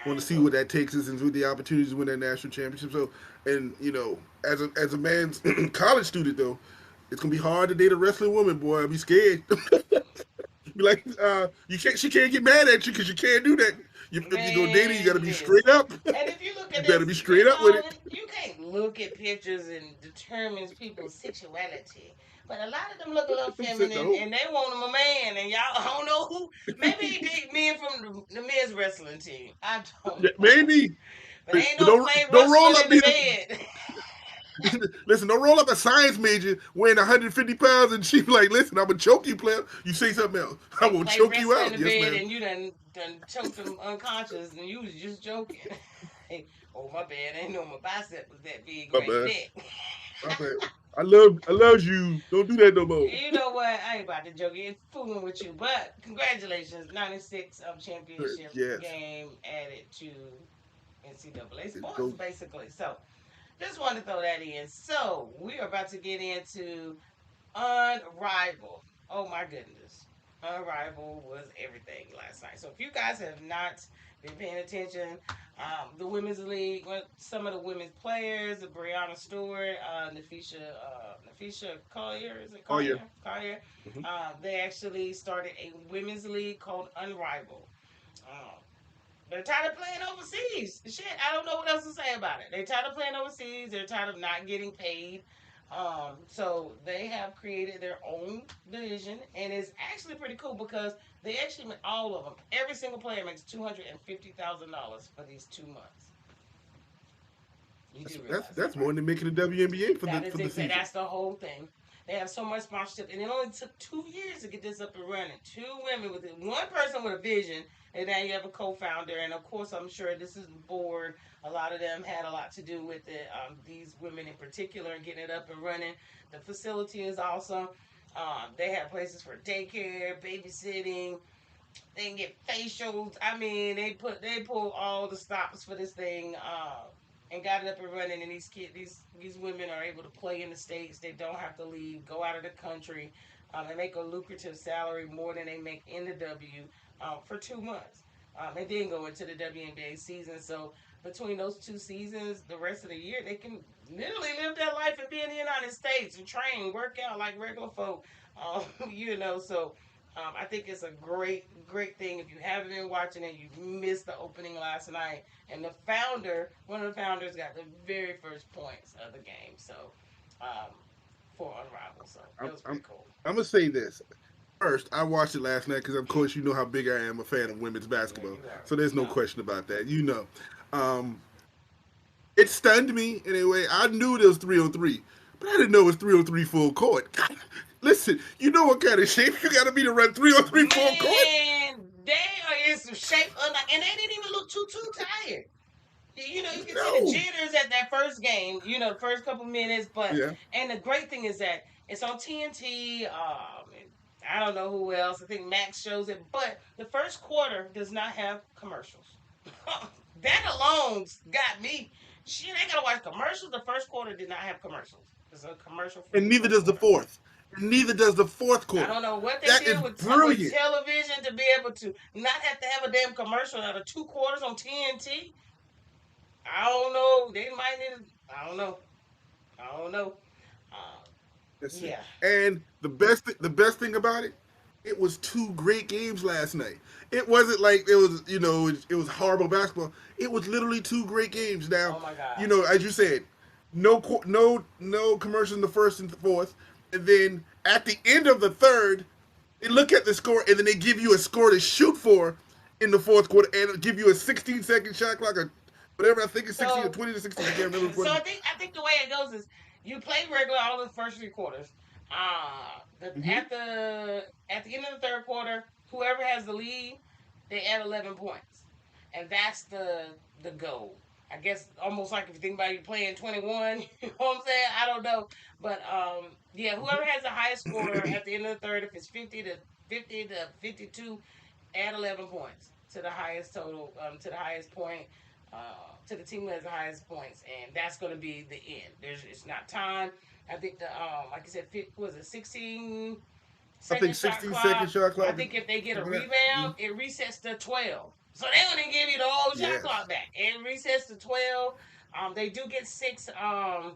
want to see Exactly. what that takes us and with the opportunities to win that national championship. So, and as a man's college student though, it's gonna be hard to date a wrestling woman, boy. I'd be scared. Be like, you can't. She can't get mad at you because you can't do that. If you go dating, you got to Man, be straight listen. up. And if you look You at better this, be straight up with it. you can't look at pictures and determine people's sexuality. But a lot of them look a little feminine, No, and they want them a man. And y'all, I don't know who. Maybe they date men from the men's wrestling team. I don't know. maybe, But ain't but no plain don't roll wrestling up in the being. bed. Listen, don't roll up a science major weighing 150 pounds and she be like, listen, I'm gonna choke you, player. You say something else, I Ain't will play choke you wrestling in out. the Yes, bed, ma'am. and you done choked them unconscious, and you was just joking. Oh my bad, I ain't know my bicep was that big My around your bad. neck. My bad. I love you. Don't do that no more. You know what? I ain't about to joke. It's fooling with you. But congratulations, 96 championship Yes. game added to NCAA sports, Go. basically. So just wanted to throw that in. So we are about to get into Unrivaled. Oh my goodness. Unrivaled was everything last night. So if you guys have not been paying attention, the women's league, some of the women's players, Brianna Stewart, Nafisha Collier, is it Oh yeah. Collier? Collier. Hmm. They actually started a women's league called Unrivaled. Um, they're tired of playing overseas. Shit, I don't know what else to say about it. They're tired of playing overseas. They're tired of not getting paid. So they have created their own division, and it's actually pretty cool because they actually all of them, every single player makes $250,000 for these 2 months. You That's, do that's realize that, that's more right? than making the WNBA for the That for is the exactly season. that's the whole thing. They have so much sponsorship, and it only took 2 years to get this up and running. Two women with it, one person with a vision, and now you have a co-founder. And of course, I'm sure this is the board. A lot of them had a lot to do with it. These women in particular, and getting it up and running. The facility is awesome. They have places for daycare, babysitting. They can get facials. I mean, they pull all the stops for this thing, and got it up and running. And these women are able to play in the states. They don't have to leave, go out of the country. They make a lucrative salary more than they make in the for 2 months, and then go into the WNBA season. So between those two seasons, the rest of the year, they can literally live their life and be in the United States and train, work out like regular folk. So I think it's a great thing. If you haven't been watching it, you missed the opening last night. And one of the founders, got the very first points of the game. So, um, for Unrivaled. So it I'm was pretty I'm cool. I'm gonna say this. First, I watched it last night because, of course, you know how big I am a fan of women's Yeah, basketball. you are. So there's no No. question about that. Um, it stunned me in a way. I knew there was 303, but I didn't know it was 303 full court. Listen, you know what kind of shape you got to be to run 303 full court? Man, they are in some shape, and they didn't even look too tired. You can see the No. jitters at that first game, the first couple minutes. But Yeah. and the great thing is that it's on TNT. I don't know who else. I think Max shows it, but the first quarter does not have commercials. That alone got me. Shit, I gotta watch commercials. The first quarter did not have commercials. It's a commercial And free neither first does the quarter. fourth. And neither does the fourth I quarter. don't know what they That did is with brilliant. television to be able to not have to have a damn commercial out of 2 quarters on TNT. I don't know. They might need. I don't know. I don't know. Uh, Listen, yeah. and the best thing about it, it was two great games last night. It wasn't like it was horrible basketball. It was literally two great games. Now, Oh my God. as you said, no commercials in the first and fourth, and then at the end of the third, they look at the score and then they give you a score to shoot for in the fourth quarter and give you a 16-second shot clock or whatever. I think it's 16 or So 20 to 16. I can't remember which so one. I think the way it goes is you play regular all the first three quarters. Mm-hmm. At the end of the third quarter, whoever has the lead, they add 11 points, and that's the goal. I guess almost like if you think about it, you playing 21. You know what I'm saying? I don't know, but yeah, whoever has the highest score at the end of the third, if it's 50 to 52, add 11 points to the highest total, to the highest point, to the team who has the highest points, and that's going to be the end. It's not time. I think like I said, was it 16 I think second shot 16-second clock? shot I clock. think if they get a Something like that. rebound, it resets to 12. So they don't even give you the whole shot Yes. clock back. It resets to 12. They do get six. I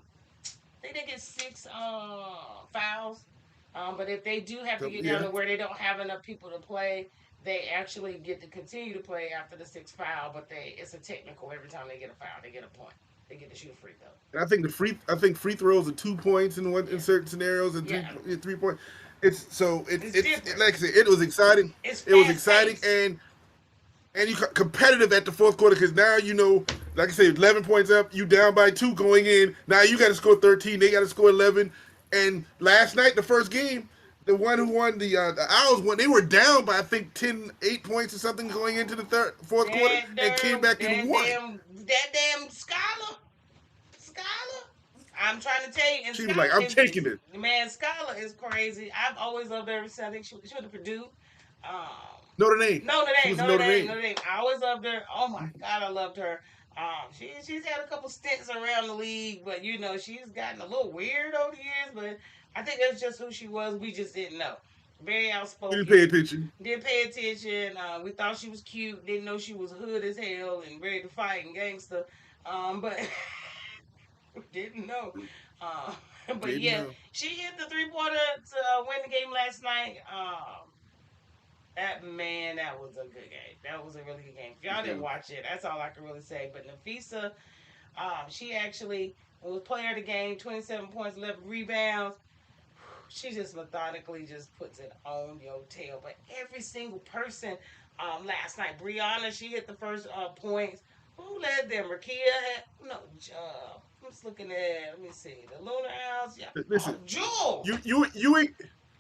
think they get six fouls. But if they do have to So, get down yeah. to where they don't have enough people to play, they actually get to continue to play after the sixth foul. But it's a technical. Every time they get a foul, they get a point. They get to shoot a free throw. And I think free throws are 2 points in Yeah, certain scenarios and yeah. 3 point. It's so It's different. like I said, it was exciting. It's It was fast exciting paced. and you competitive at the fourth quarter because now like I said, 11 points up, you down by 2 going in. Now you got to score 13. They got to score 11. And last night, the first game, the one who won the Owls won. They were down by I think 8 points or something going into the fourth quarter and came back and won. That damn Scholar. I'm trying to tell you, and She was like, "I'm taking it." man, Scholar is crazy. I've always loved her. I think she went to Purdue. Um, Notre Dame. Notre She Dame, was in Notre Notre Dame, Dame. Notre Dame. I always loved her. Oh my God, I loved her. She's had a couple stints around the league, but she's gotten a little weird over the years. But I think that's just who she was. We just didn't know. Very You didn't pay outspoken. attention. Didn't pay attention. We thought she was cute. Didn't know she was hood as hell and ready to fight and gangster. But didn't know. Uh, but Didn't yeah, know. she hit the 3 pointer to win the game last night. That was a good game. That was a really good game. If y'all didn't Mm-hmm. watch it, that's all I can really say. But Nafisa, she actually was player of the game, 27 points, 11 rebounds. She just methodically just puts it on your tail. But every single person last night, Brianna, she hit the first points. Who led them? Rakia had no. I'm just looking at. Let me see. The Lunar House. Yeah. Oh, Listen, Jewel.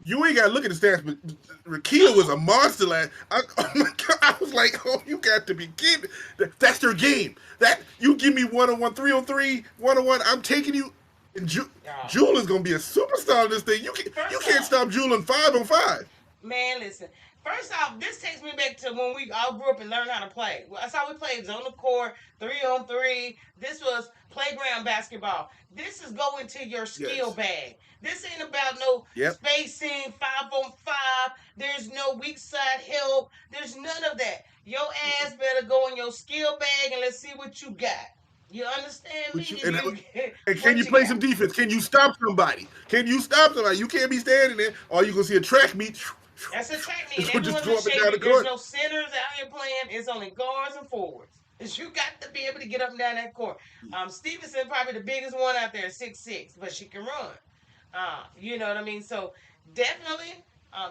you ain't got to look at the stats, but Rakita was a monster last. Oh my god, I was like, oh, you got to be kidding. That's their game. That you give me 1-on-1, 3-on-3, 1-on-1. I'm taking you. And Uh, Jewel is gonna be a superstar in this thing. You First can't off, stop Jewel in 5-on-5. man, listen. First off, this takes me back to when we all grew up and learned how to play. That's how we played zone the court, 3-on-3. This was playground basketball. This is going to your skill Yes. bag. This ain't about no Yep. spacing, 5-on-5. There's no weak side help. There's none of that. Your ass better go in your skill bag and let's see what you got. You understand me? But you If you and can what you you play got? some defense? Can you stop somebody? Can you stop somebody? You can't be standing there, or you gonna see a track meet. That's a track meet. It's gonna just Everyone's go in up and shape. down the There's court. no centers out here playing. It's only guards and forwards. You got to be able to get up and down that court. Stevenson probably the biggest one out there, 6'6", but she can run. You know what I mean? So definitely,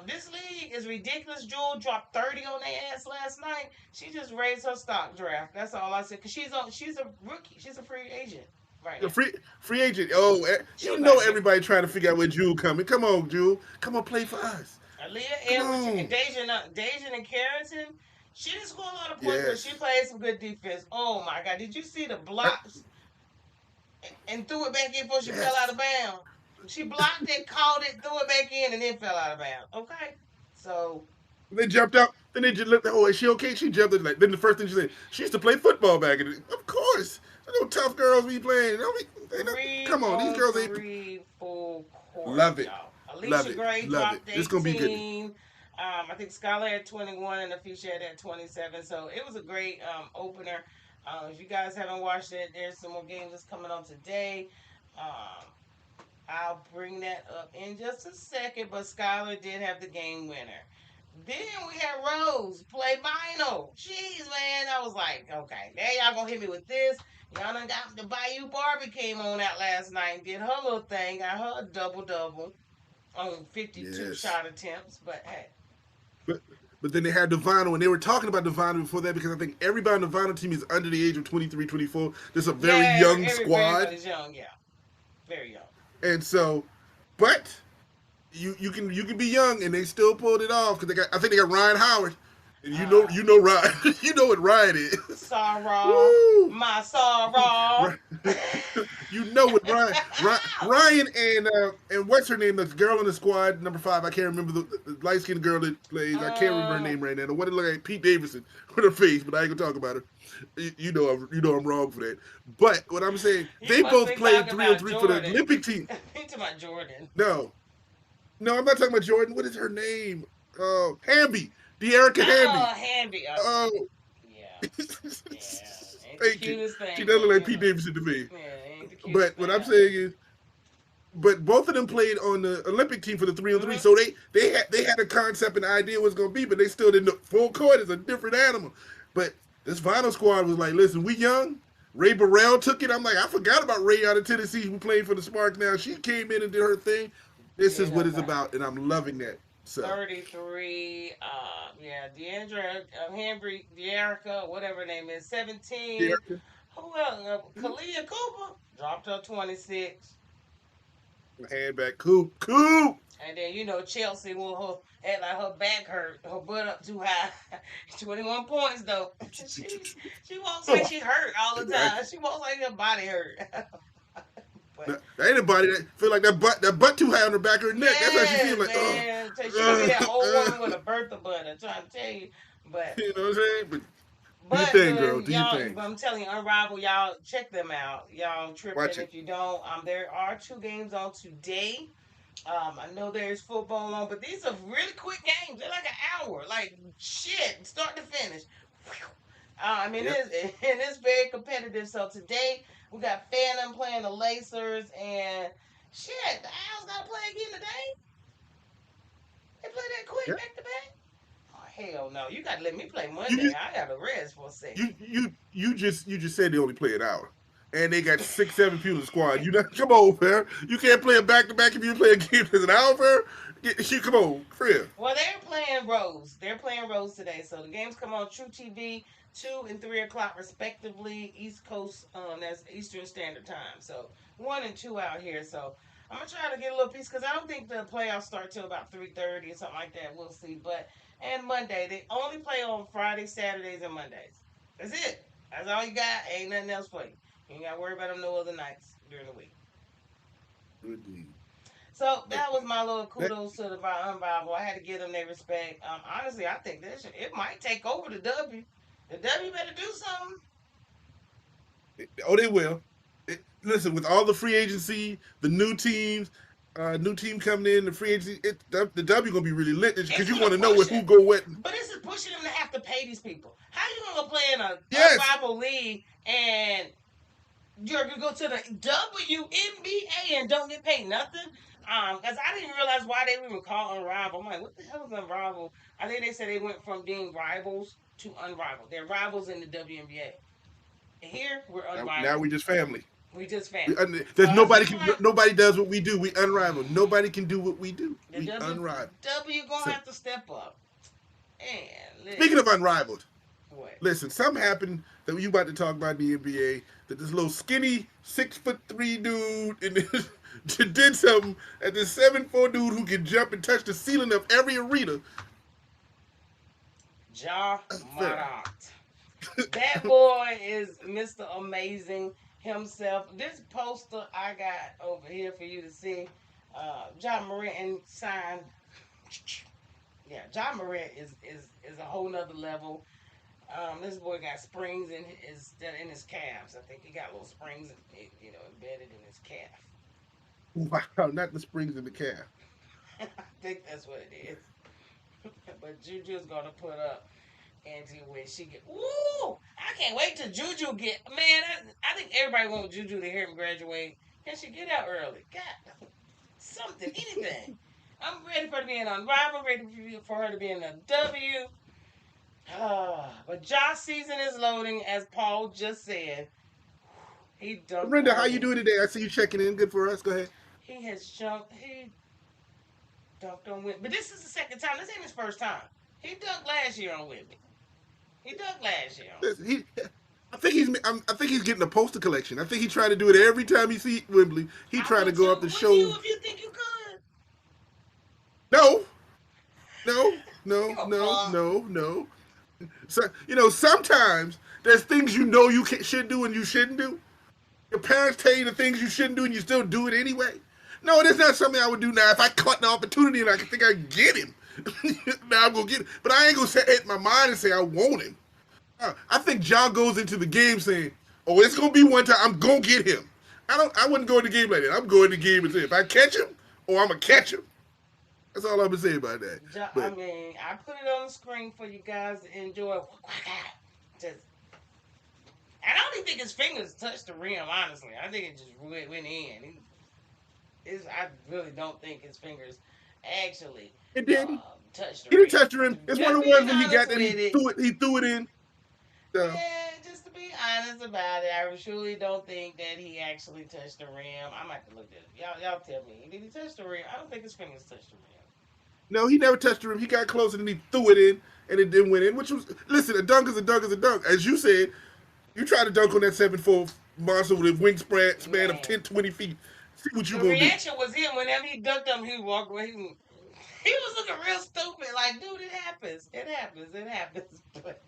this league is ridiculous. Jewel dropped 30 on their ass last night. She just raised her stock draft. That's all I said. Cause she's a rookie. She's a free agent right The now. free agent. Oh, She you about know to get everybody trying to figure out where Jewel coming. Come on, Jewel. Come on, play for us. Aaliyah Come Edwards and on. Dejan and Carrington. She didn't score a lot of points, but she Yes. played some good defense. Oh my God! Did you see the I, blocks and threw it back in before she fell out yes. of bounds? She blocked it, caught it, threw it back in, and then fell out of bounds. Okay, so They jumped out. Then they just looked. Oh, is she okay? She jumped. Like then the first thing she said, she used to play football back in the. Of course, no tough girls be playing. three Come on, these on girls ain't. three full court, Love it. y'all. Love Alicia it. Gray Love it. dropped This gonna be good. 18. I think Skylar had 21 and Afisha had 27. So it was a great opener. If you guys haven't watched it, there's some more games that's coming on today. Um, I'll bring that up in just a second. But Skylar did have the game winner. Then we had Rose play vinyl. Jeez, man. I was like, okay, now y'all gonna hit me with this. Y'all done got the Bayou Barbie came on out last night and did her little thing. Got her a double double on 52 Yes. shot attempts. But hey, But but then they had the vinyl, and they were talking about the vinyl before that because I think everybody on the vinyl team is under the age of 23, 24. There's a very yeah, young squad, everybody's young. Yeah, very young. and so, but you can be young and they still pulled it off because they got I think they got Ryan Howard, and you know Ryan you know what Ryan is. Sarah, Woo! my Sarah. You know what Ryan and what's her name? The girl on the squad, number 5. I can't remember the light skinned girl that plays. I can't remember her um, name right now. The one that look like Pete Davidson with her face, but I ain't gonna talk about her. You know I'm wrong for that. But what I'm saying, you they must both be played talking three on about three for the Jordan. Olympic team. You talking about Jordan? No, no, I'm not talking about Jordan. What is her name? Oh, Hamby, De'Erica Hamby. Oh, Hamby. Oh, Yeah, yeah. Ain't the thank you. cutest She thing, does look but like you Pete know, Davidson to me. yeah, ain't the cutest But what thing I'm out there. saying is, but both of them played on the Olympic team for the 3 on 3, Mm-hmm. so they had a concept and idea what it's gonna be, but they still didn't know. Full court is a different animal. But this final squad was like, listen, we young. Ray Burrell took it. I'm like, I forgot about Ray out of Tennessee who played for the Sparks now. She came in and did her thing. This is Did what her it's thing. about, and I'm loving that. So 33. Yeah, Deandra, Henry, Dearica, whatever her name is, 17. De'Erica, Who else? Kalia Cooper dropped her 26. hand back, Coop. And then Chelsea will act like her back hurt, her butt up too high. 21 points though. She walks like she hurt all the time. She walks like her body hurt. But That ain't a body that feel like that butt too high on the back of her neck. That's how she feel yes, like, man. She gonna be that old woman with a Bertha butt. I'm trying to tell you. But you know what I'm saying? But do your but thing, girl. the Do your y'all, thing. but I'm telling you, Unrivaled, y'all check them out. Y'all Watch tripping it. if you don't. There are 2 games on today. I know there's football on, but these are really quick games. They're like an hour, like shit, start to finish. Yep. It's very competitive. So today we got Phantom playing the Lacers, and shit, the Owls got to play again today. They play that quick Yep. back to back. Oh hell no! You got to let me play You Monday. just I got to rest for a second. you just said they only play an hour. And they got 6, 7 people in the squad. You not come on, fair. You can't play a back to back if you play a game that's an hour, fair. You come on, fair. Well, they're playing Rose. They're playing Rose today. So the games come on True TV, 2 and 3 o'clock respectively. East Coast, that's Eastern Standard Time. So 1 and 2 out here. So I'm gonna try to get a little piece because I don't think the playoffs start till about 3:30 or something like that. We'll see. But and Monday they only play on Fridays, Saturdays, and Mondays. That's it. That's all you got. Ain't nothing else for you. You ain't got to worry about them no other nights during the week. Good deed. So But that was my little that, kudos to the Unbible. I had to give them their respect. Honestly, I think it might take over the W. The W better do something. oh, they will. Listen, with all the free agency, the new teams, new team coming in, the free agency, the W gonna be really lit It's because you want gonna to know push who it, go what. but this is pushing them to have to pay these people. How you gonna play in a Yes, unrivaled league and you're gonna go to the WNBA and don't get paid nothing? Because I didn't realize why they even call unrivaled. I'm like, what the hell is unrivaled? I think they said they went from being rivals to unrivaled. They're rivals in the WNBA. Here we're now unrivaled. we just family. We just family. So There's that's what I'm like. nobody does what we do. We unrivaled. Nobody can do what we do. The We unrivaled. W gonna So have to step up. And speaking listen, of unrivaled, what? listen, something happened that you about to talk about in the NBA that this little skinny 6'3" dude and did something at this 7'4" dude who can jump and touch the ceiling of every arena. Ja Fair. Morant. That boy is Mr. Amazing himself. This poster I got over here for you to see. John Morant signed. Yeah, John Morant is a whole nother level. This boy got springs in his calves. I think he got little springs, embedded in his calf. Wow, not the springs in the calf. I think that's what it is. But Juju's gonna put up Angie when she get. Ooh, I can't wait till Juju get. Man, I think everybody wants Juju to hear him graduate. Can she get out early? God, something, anything. I'm ready for her to be in on Rival. I'm ready for her to be in a W. But Josh season is loading, as Paul just said. He dunked Brenda, how on you me. doing today? I see you checking in. Good for us. Go ahead. He has jumped. He dunked on Whitney. But this is the second time. This ain't his first time. He dunked last year on Whitney. He dunked last year. He, I think he's getting a poster collection. I think he's trying to do it every time he see Wembley. He I trying to would go too. up the Wouldn't you show. if you think you could? No, no, You no, a no, punk. no, no. So sometimes there's things you should do and you shouldn't do. Your parents tell you the things you shouldn't do and you still do it anyway. No, that's not something I would do now. If I caught the opportunity and I think I can get him, now I'm gonna get him. But I ain't gonna say it in my mind and say I want him. I think John goes into the game saying, "Oh, it's gonna be one time. I'm gonna get him." I wouldn't go in the game like that. I'm going to the game and say, if I catch him, or I'm gonna catch him. That's all I'm gonna say about that. I But mean, I put it on the screen for you guys to enjoy. Just, I don't even think his fingers touched the rim. Honestly, I think it just went in. I really don't think his fingers actually it didn't. touched the He didn't rim. touch the rim. It's one Just of the being ones when he honest got that with it. he threw it in. So Yeah, just to be honest about it, I truly don't think that he actually touched the rim. I might have to look at it. Y'all tell me. Did he touch the rim? I don't think his fingers touched the rim. no, he never touched the rim. He got close and then he threw it in, and it didn't went in. Which was listen, a dunk is a dunk is a dunk. As you said, you try to dunk on that 7'4" monster with a wingspan span of Man, 10, 20 feet. See what you the gonna do. reaction was him whenever he dunked him. He walked away. He was looking real stupid. Like, dude, it happens. It happens. It happens. But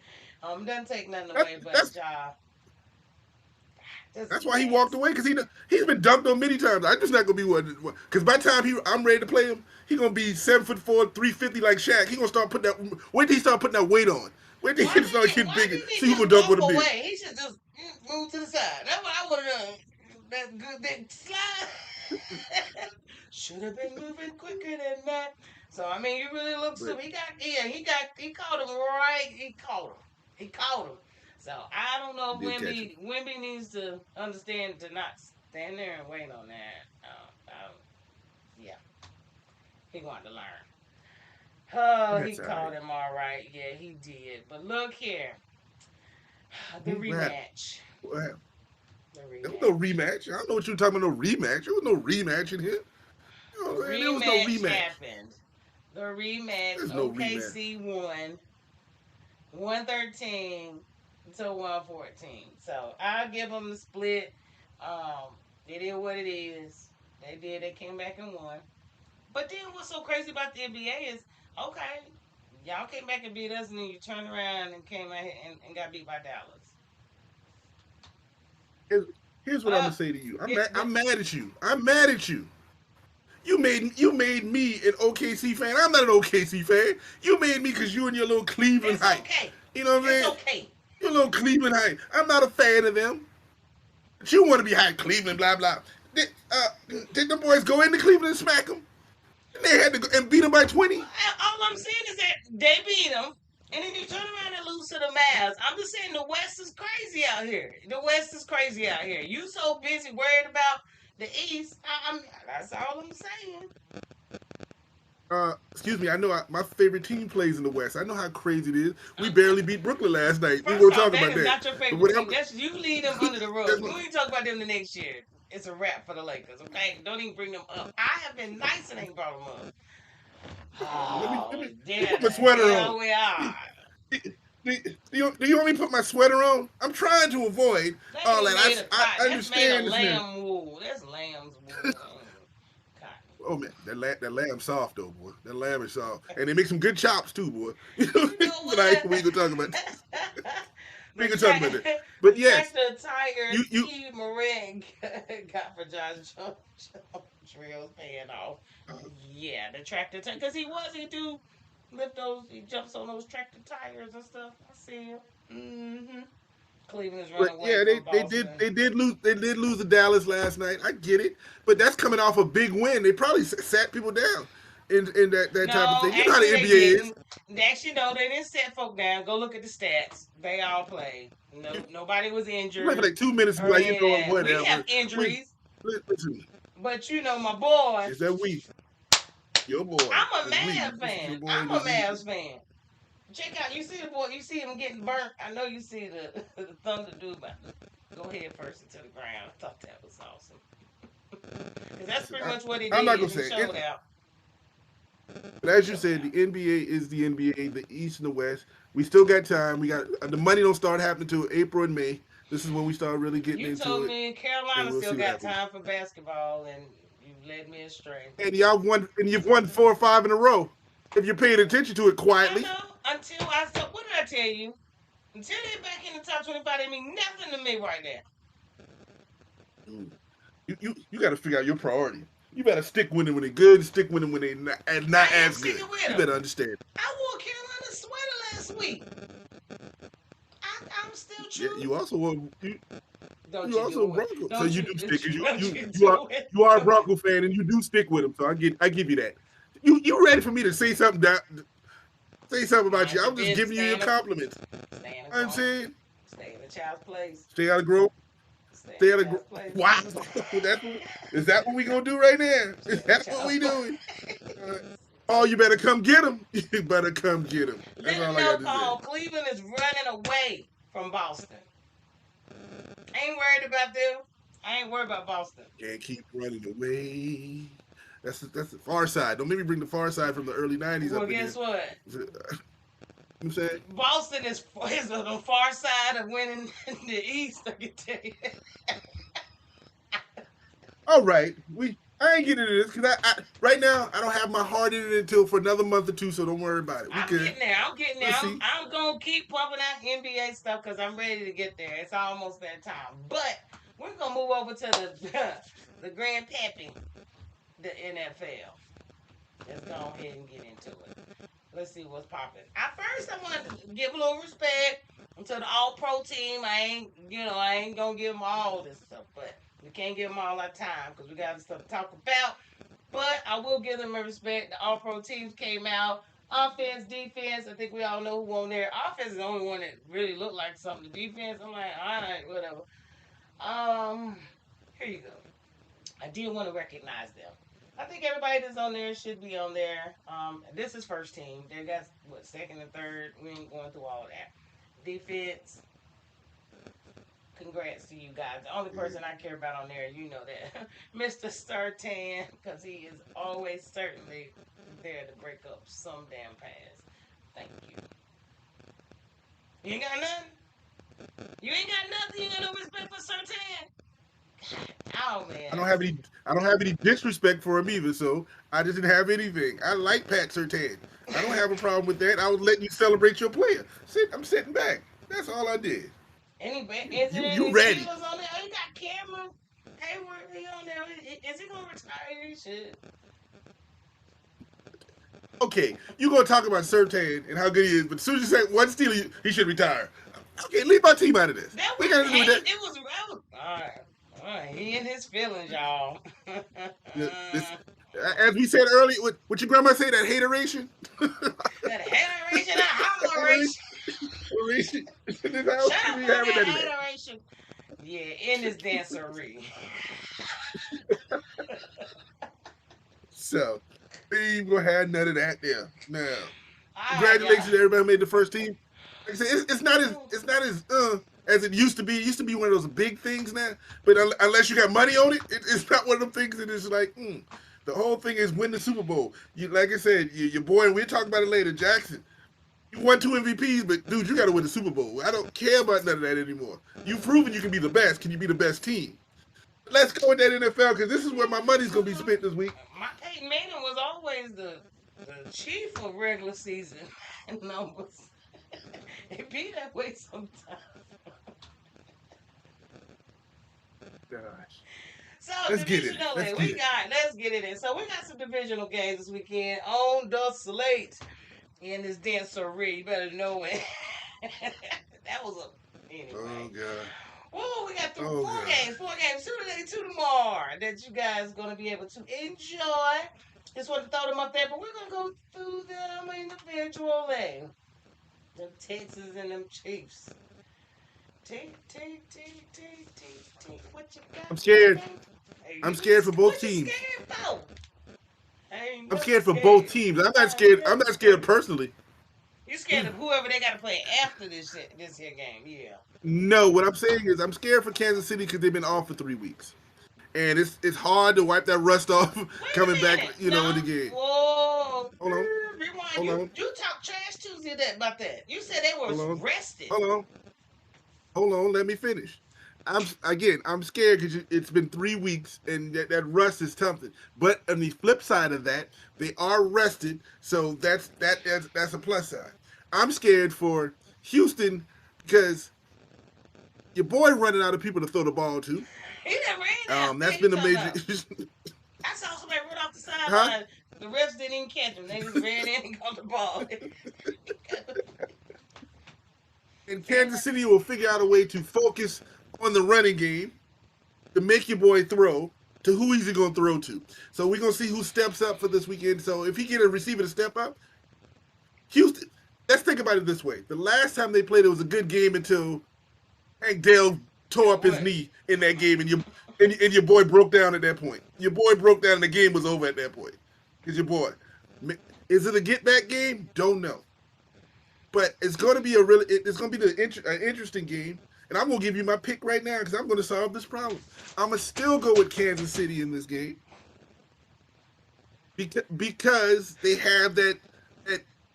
doesn't take nothing That's away. But that's this that's is why he walked nasty. away because he's been dunked on many times. I just not gonna be one because by the time I'm ready to play him, he gonna be 7'4", 350 like Shaq. He gonna start putting that. Wait till he start putting that weight on. Wait till he start getting Why bigger. didn't he See who just gonna dunk walk on him big. away? He should just move to the side. That's what I would have done. That good that slide. Should have been moving quicker than that. So I mean, you really look But stupid. He caught him right. He caught him. So I don't know he if did catch him. Wimby needs to understand to not stand there and wait on that. Yeah, he going to learn. Oh, he That's all right. caught him all right. Yeah, he did. But look here, the What happened? rematch. What happened? The There was no rematch. rematch. I don't know what you're talking about. No rematch. There was no rematch in here. You know The what I'm saying? There was no rematch rematch. happened. The rematch. There's no rematch. OKC won 113 to 114. So I'll give them the split. It is what it is. They did. They came back and won. But then what's so crazy about the NBA is okay, y'all came back and beat us, and then you turned around and came out here and got beat by Dallas. Here's, here's what I'm Uh, gonna say to you. it, I'm mad at you. I'm mad at you. You made me an OKC fan. I'm not an OKC fan. You made me because you and your little Cleveland it's hype. okay. You know what I'm It's saying? okay. Your little Cleveland hype. I'm not a fan of them. But you want to be hype Cleveland, blah blah. Did the boys go into Cleveland and smack them? And they had to go and beat them by 20. All I'm saying is that they beat them, and then you turn around and lose to the Mavs. I'm just saying the West is crazy out here. The West is crazy out here. You so busy worried about the East. That's all I'm saying. Excuse me. I know my favorite team plays in the West. I know how crazy it is. We Um, barely beat Brooklyn last night. We First won't off, talk that about is that. not your But favorite team. whatever. That's you leave them under the rug. We ain't talk about them the next year. It's a wrap for the Lakers. Okay, don't even bring them up. I have been nice and ain't brought them up. Oh, Let me there put the my sweater on. hell we are. Do you want me to put my sweater on? I'm trying to avoid That all ain't that. made of I cotton. That's made of understand this now. lamb wool. That's lamb's wool. Cotton. Oh man, that lamb soft though, boy. That lamb is soft, and they make some good chops too, boy. You know, You know but we what? ain't gonna talk about. We the ain't gonna talk about that. the But yes, tractor tire you Steve Moran got for Josh Trails paying off. Yeah, the tractor tire because he do lift those. He jumps on those tractor tires and stuff. I see him. Cleveland is but running away yeah, from they Boston. did lose to Dallas last night. I get it, but that's coming off a big win. They probably sat people down in that type of No, thing. You know how actually the they NBA is. didn't. Actually, no, they didn't set folk down. Go look at the stats. They all played. No, nobody was You play for injured like 2 minutes and or be like, any of that. We have whatever. We injuries, listen. but you know my boy. Is that we? Your boy. I'm a It's we. Mavs This is fan. your boy. I'm a Mavs fan. Check out. You see the boy. You see him getting burnt. I know you see the the Thunder do, but go head first into the ground. I thought that was awesome. Cause that's Listen, pretty much what he I'm not did. gonna He say showed it. out. But as you Showed said, out. the NBA is the NBA, the East and the West. We still got time. We got the money don't start happening until April and May. This is when we start really getting You into told it, me and Carolina we'll still see what got happens. time for basketball, and you led me astray. And y'all won, and you've won 4 or 5 in a row. If you're paying attention to it I quietly, know. Until I said, what did I tell you? Until they're back in the top 25, they mean nothing to me right now. you got to figure out your priority. You better stick with them when they're good, and stick with them when they're not I am as good. sticking with You them. better understand. I wore Carolina sweater last week. I'm still Yeah, true. you also were Don't you you also do it. Bronco, so Don't you you do stick. Cause don't you you are do it. you are a Bronco fan, and you do stick with them. So I give you that. You ready for me to say something say something about you? Mind your I'm just business. giving you your compliments. Stay in the I'm corner. saying Stay in the child's place. stay out of growth. Stay in Stay the out of child's place. wow. Is that what we gonna do right now? Stay Is in the that what child's we place. doing? Uh, oh, you better come get him. You better come get him. That's Let him all I know, got to say. Paul. Cleveland is running away from Boston. I ain't worried about them. I ain't worried about Boston. Can't keep running away. That's the far side. Don't make me bring the far side from the early '90s Well, up in guess here. what? You know what I'm saying? Boston is on the far side of winning the East. I can tell you. All right, I ain't getting into this because right now I don't have my heart in it until for another month or two. So don't worry about it. We I'm good. getting there. I'm getting there. Let's I'm, see. I'm gonna keep pumping out NBA stuff because I'm ready to get there. It's almost that time. But we're gonna move over to the the Grand Pappy, the NFL. Let's go ahead and get into it. Let's see what's popping. At first, I want to give a little respect to the All Pro team. I ain't gonna give them all this stuff, but we can't give them all our time because we got stuff to talk about. But I will give them a respect. The All Pro teams came out. Offense, defense. I think we all know who won there. Offense is the only one that really looked like something. The defense, I'm like, all right, whatever. Um, Here you go. I did want to recognize them. I think everybody that's on there should be on there. This is first team. They got what second and third. We ain't going through all of that. Defense. Congrats to you guys. The only person I care about on there, you know that, Mr. Startan, because he is always certainly there to break up some damn pass. Thank you. You ain't got nothing. You ain't got nothing. You got no respect for Sertan. Oh I man. don't have any. I don't have any disrespect for him either. So I just didn't have anything. I like Pat Surtain. I don't have a problem with that. I was letting you celebrate your player. I'm sitting back. That's all I did. Is there You any ready? Steelers on there? Oh, you got Cameron Hayward he on there. Is he gonna retire? He should. Okay, you gonna talk about Surtain and how good he is, but as soon as you say one steal, he should retire. Okay, leave my team out of this. That We got to wasn't do hate. that. All right. All right. He in his feelings, y'all. This, as we said earlier, what your grandma say, that hateration. That hateration and holleration. Hateration. Shut up We on having that that today. hateration. Yeah, in his dancery. So we ain't gonna have none of that there. Now, All right, congratulations to y'all. everybody who made the first team. Like I said, it's not as it used to be. It used to be one of those big things now. But unless you got money on it, it's not one of them things that is like. The whole thing is win the Super Bowl. You, like I said, your boy. We'll talk about it later, Jackson. You won 2 MVPs, but dude, you got to win the Super Bowl. I don't care about none of that anymore. You've proven you can be the best. Can you be the best team? Let's go with that NFL because this is where my money's gonna be spent this week. Peyton Manning was always the chief of regular season numbers. It be that way sometimes. Gosh. So Let's get it. divisionally, Let's get it. let's get it in. So we got some divisional games this weekend on the slate in this dancery. You better know it. That was a Oh anyway. god. Oh, we got Oh god. four games, two today, two tomorrow that you guys gonna be able to enjoy. Just want to throw them up there, but we're gonna go through them individually. Them Texans and them Chiefs. What you got? I'm scared. Hey, I'm scared for both what you teams. scared for? Hey, ain't I'm never scared for both scared. teams. I'm not I ain't scared. I'm never not scared scared. personally. You scared of whoever they got to play after this here game? Yeah. No, what I'm saying is I'm scared for Kansas City because they've been off for 3 weeks, and it's hard to wipe that rust off Wait a coming back. minute. In the No. game. Whoa. Hold on, Rewind. hold You on, you talked trash Tuesday about that. You said they hold was on, rested. hold on, hold on. Let me finish. I'm scared because it's been 3 weeks and that rust is something. But on the flip side of that, they are rested, so that's a plus side. I'm scared for Houston because your boy running out of people to throw the ball to. He done ran out. That's What you been a talking major. about? I saw somebody run off the Huh? sideline. The refs didn't even catch him. They just ran in and got the ball. And Kansas Farrah. City will figure out a way to focus on the running game to make your boy throw to who he's going to throw to. So we're going to see who steps up for this weekend. So if he get a receiver to step up, Houston. Let's think about it this way: the last time they played, it was a good game until Hank Dale tore Yeah, up his what? knee in that game, and your boy broke down at that point. Your boy broke down, and the game was over at that point. Because your boy, is it a get back game? Don't know, but it's going to be it's going to be an interesting game. And I'm going to give you my pick right now because I'm going to solve this problem. I'm going to still go with Kansas City in this game because they have that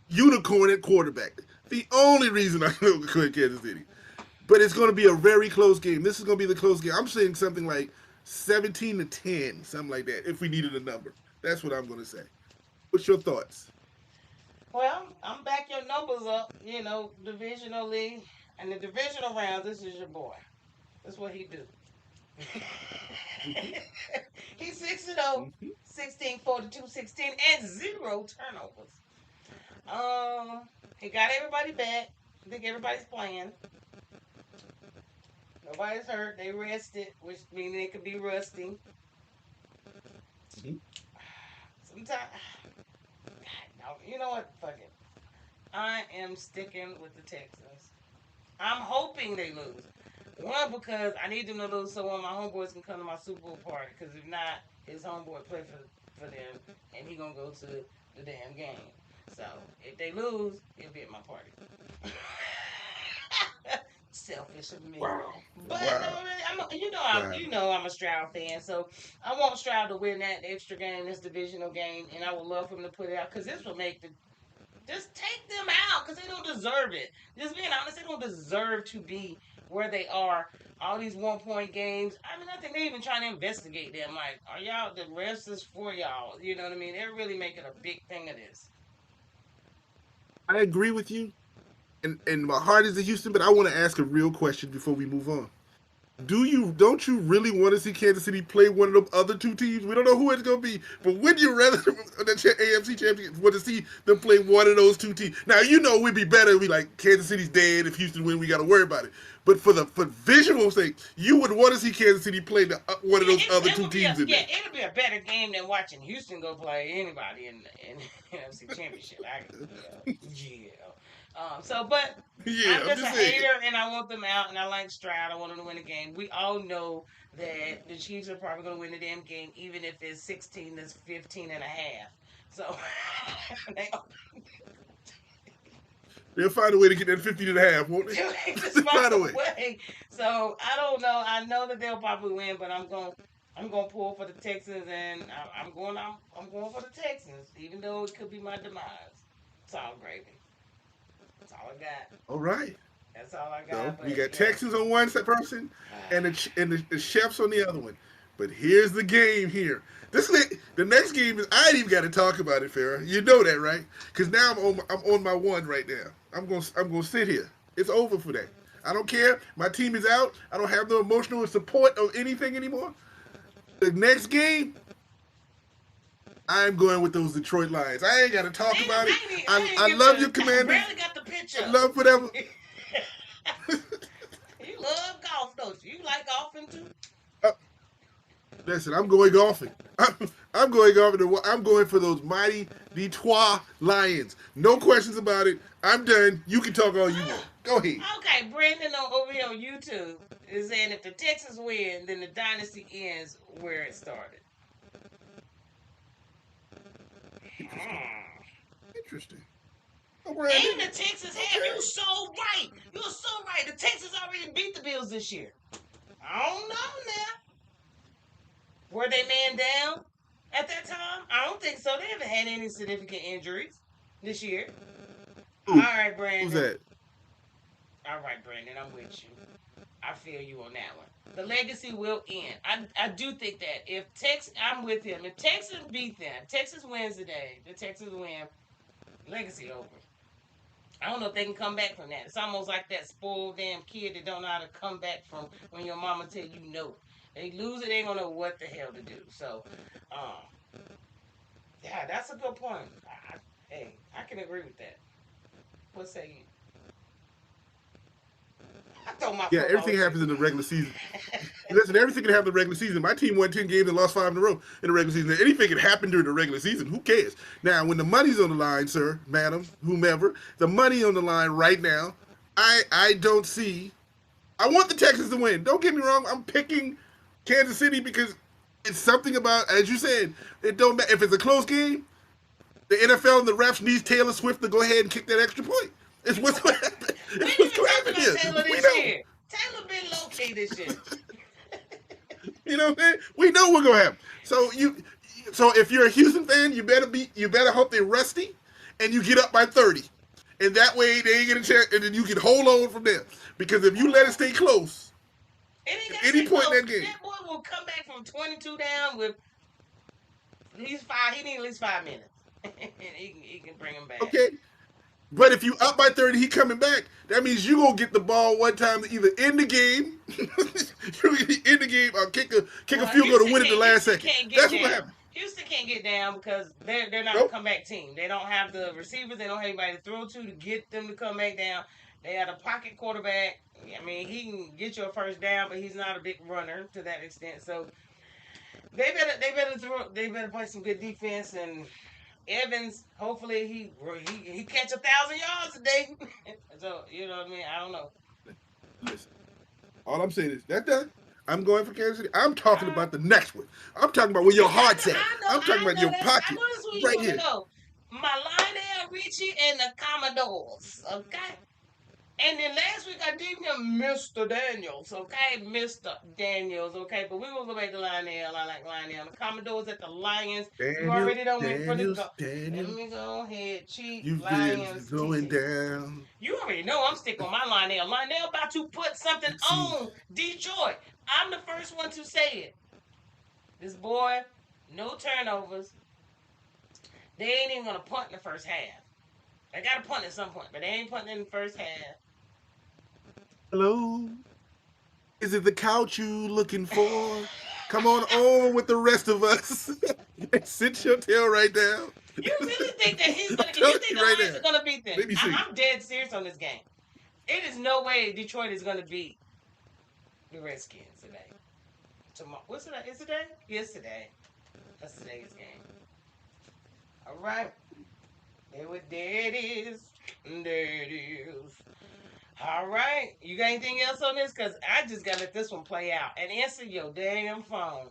unicorn at quarterback. The only reason I go with Kansas City. But it's going to be a very close game. This is going to be the close game. I'm saying something like 17-10, something like that, if we needed a number. That's what I'm going to say. What's your thoughts? Well, I'm back your numbers up. Divisionally and the divisional rounds. This is your boy. That's what he do. Mm-hmm. He's 6-0, Mm-hmm. 16, 42, 16, and zero turnovers. He got everybody back. I think everybody's playing. Nobody's hurt. They rested, which means they could be rusty. Mm-hmm. Sometimes, no, you know what? Fuck it. I am sticking with the Texans. I'm hoping they lose. One, because I need them to lose so one of my homeboys can come to my Super Bowl party. Because if not, his homeboy play for them, and he gonna go to the damn game. So if they lose, he'll be at my party. Selfish of me, Wow. but no, Wow. really, Wow. I'm a Stroud fan, so I want Stroud to win that extra game, this divisional game, and I would love for him to put it out because this will make the just take them out because they don't deserve it. Just being honest, they don't deserve to be where they are. All these 1 point games. I mean, I think they even trying to investigate them. Like, are y'all the rest is for y'all? You know what I mean? They're really making a big thing of this. I agree with you. And my heart is in Houston, but I want to ask a real question before we move on. Don't you really want to see Kansas City play one of them other two teams? We don't know who it's gonna be, but would you rather the AFC Championship want to see them play one of those two teams? Now we'd be better if we like Kansas City's dead. If Houston win, we got to worry about it. But for visual sake, you would want to see Kansas City play one of Yeah, those other it two would be a teams in yeah, there. it'll be a better game than watching Houston go play anybody in NFC Championship. Yeah. But Yeah, I'm I'm just a just saying. hater, and I want them out, and I like Stroud. I want them to win the game. We all know that the Chiefs are probably going to win the damn game, even if it's 16 to 15 and a half. So they They'll find a way to get that 15 and a half, won't they? just They'll find find a a way. way. So I don't know. I know that they'll probably win, but I'm gonna pull for the Texans, and I'm going for the Texans, even though it could be my demise. It's all gravy. That's all I got. All right. That's all I So got. we But got yeah. Texans on one person and the chefs on the other one. But here's the game here. The next game is I ain't even got to talk about it, Farrah. You know that, right? Because now I'm on my one right now. I'm gonna sit here. It's over for that. I don't care. My team is out. I don't have no emotional support of anything anymore. The next game, I'm going with those Detroit Lions. I ain't got to talk about it. I ain't I give love a. your I Commanders. barely got the pitch I up. love whatever. You love golf, don't you? You like golfing too? Uh, Listen, I'm going golfing. I'm going golfing. I'm going for those mighty Detroit Lions. No questions about it. I'm done. You can talk all you want. Go ahead. Okay, Brandon over here on YouTube is saying if the Texans win, then the dynasty ends where it started. Interesting. Interesting. Oh, And Brandon. the Texans have Okay. you so right. You're so right. The Texans already beat the Bills this year. I don't know now. Were they man down at that time? I don't think so. They haven't had any significant injuries this year. All Who? right, Who's Brandon. that? All right, Brandon. I'm with you. I feel you on that one. The legacy will end. I do think that if Texas, I'm with him. If Texas beat them, Texas wins today. The Texans win. Legacy over. I don't know if they can come back from that. It's almost like that spoiled damn kid that don't know how to come back from when your mama tell you no. They lose it, they ain't gonna know what the hell to do. So, um, yeah, that's a good point. Hey, I can agree with that. What say you? I throw my Yeah, football everything at happens in the regular season. you. Listen, everything can happen in the regular season. My team won 10 games and lost 5 in a row in the regular season. Anything can happen during the regular season. Who cares? Now, when the money's on the line, sir, madam, whomever, the money on the line right now, I don't see. I want the Texans to win. Don't get me wrong. I'm picking Kansas City because it's something about, as you said, it don't matter if it's a close game. The NFL and the refs need Taylor Swift to go ahead and kick that extra point. It's what's going to happen. We It's ain't what's even going to talked happen about here. Taylor We this know. year. Taylor been low key this year. You know what I'm saying? We know we're gonna happen. So if you're a Houston fan, you better hope they're rusty, and you get up by 30, and that way they ain't get a chance, and then you can hold on from there. Because if you let it stay close, It ain't at got to any stay point in close. that game, That boy will come back from 22 down with at least 5. He need at least 5 minutes, and he can bring him back. okay. But if you up by 30, he coming back. That means you gonna get the ball one time to either end the game, you end the game, or kick a Well, field goal to win it the last Houston second. can't get That's what down. happened. Houston can't get down because they're not a Nope. comeback team. They don't have the receivers. They don't have anybody to throw to get them to come back down. They had a pocket quarterback. I mean, he can get you a first down, but he's not a big runner to that extent. So they better play some good defense. And Evans, hopefully he catch 1,000 yards today. So you know what I mean. I don't know. Listen. All I'm saying is that done. I'm going for Kansas City. I'm talking Uh, about the next one. I'm talking about where your heart's at. I'm talking I about know your that's I pocket know that's where you right want to here. go. My Lionel Richie and the Commodores. Okay. And then last week I did him Mr. Daniels, okay? Mr. Daniels, okay? But we will go back to Lionel. I like Lionel. The Commodores at the Lions. You Daniels, already done went for the go. Daniels, Let Daniels. me go ahead. Cheat You've been Lions going TC. down. You already know I'm sticking with my Lionel. Lionel about to put something See, on Detroit. I'm the first one to say it. This boy, no turnovers. They ain't even gonna punt in the first half. They got to punt at some point, but they ain't punting in the first half. hello. Is it the couch you looking for? Come on over with the rest of us and sit your tail right down. You really think that he's I'm gonna? You telling think you the right Lions now. are gonna beat them? Let me see. I'm dead serious on this game. It is no way Detroit is gonna beat the Redskins today. Tomorrow, what's today? Is it today? Yes, today. That's today's game. All right. There it is. There it is. All right. You got anything else on this? Cause I just gotta let this one play out and answer your damn phone.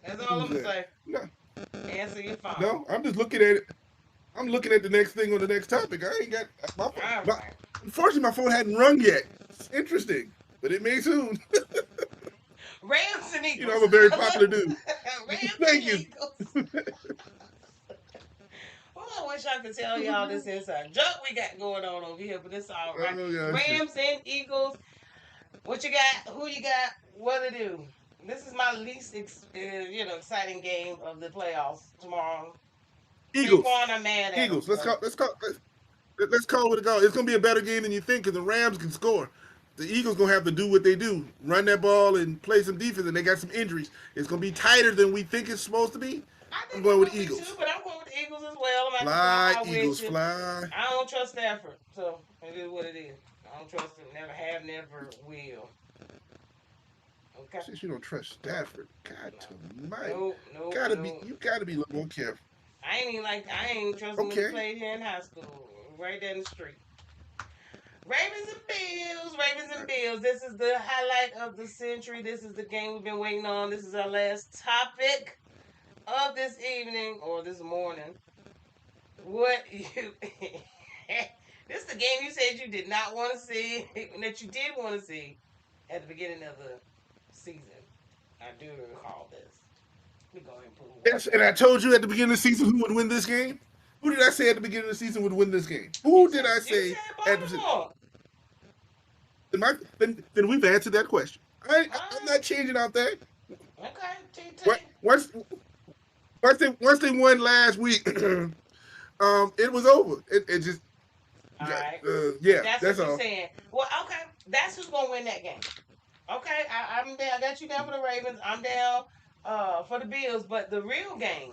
That's all Who's I'm gonna that? say. No, Answer your phone. no. I'm just looking at it. I'm looking at the next thing on the next topic. I ain't got my phone. All right. Unfortunately, my phone hadn't rung yet. It's interesting, but it may soon. Rams and You know, Eagles. I'm a very popular dude. Rams and Thank you. Eagles. Oh, I wish I could tell y'all this inside joke we got going on over here, but it's all right. Oh gosh. Rams and Eagles. What you got? Who you got? What to do? This is my least, exciting game of the playoffs tomorrow. Eagles. Saquon, I'm mad at him. Eagles. Let's So call. Let's call it a go. It's gonna be a better game than you think because the Rams can score. The Eagles gonna have to do what they do, run that ball and play some defense, and they got some injuries. It's gonna be tighter than we think it's supposed to be. I I'm think it going with will the be too, Eagles. but I'm going with the Eagles as well. I'm at the Fly, fly with Eagles, you. fly. I don't trust Stafford, so it is what it is. I don't trust him. Never have, never will. Okay. Since you don't trust Stafford, God No. Almighty, Nope. Nope. gotta be Nope. you gotta be a little more careful. I ain't trust him when he Okay, played here in high school, right down the street. Ravens and Bills, Ravens and Bills. This is the highlight of the century. This is the game we've been waiting on. This is our last topic of this evening or this morning, what you this is the game you said you did not want to see, that you did want to see at the beginning of the season. I do recall this. We go ahead and put Yes, and I told you at the beginning of the season who would win this game. Who did I say at the beginning of the season would win this game? Who did I you say said at the Baltimore. then we've answered that question. I'm Alright. not changing out that. Okay, TT. What once they won last week, it was over. It just Alright. yeah, That's what that's you're all. saying. Well, okay. That's who's gonna win that game. Okay, I'm down. I got you down for the Ravens. I'm down for the Bills. But the real game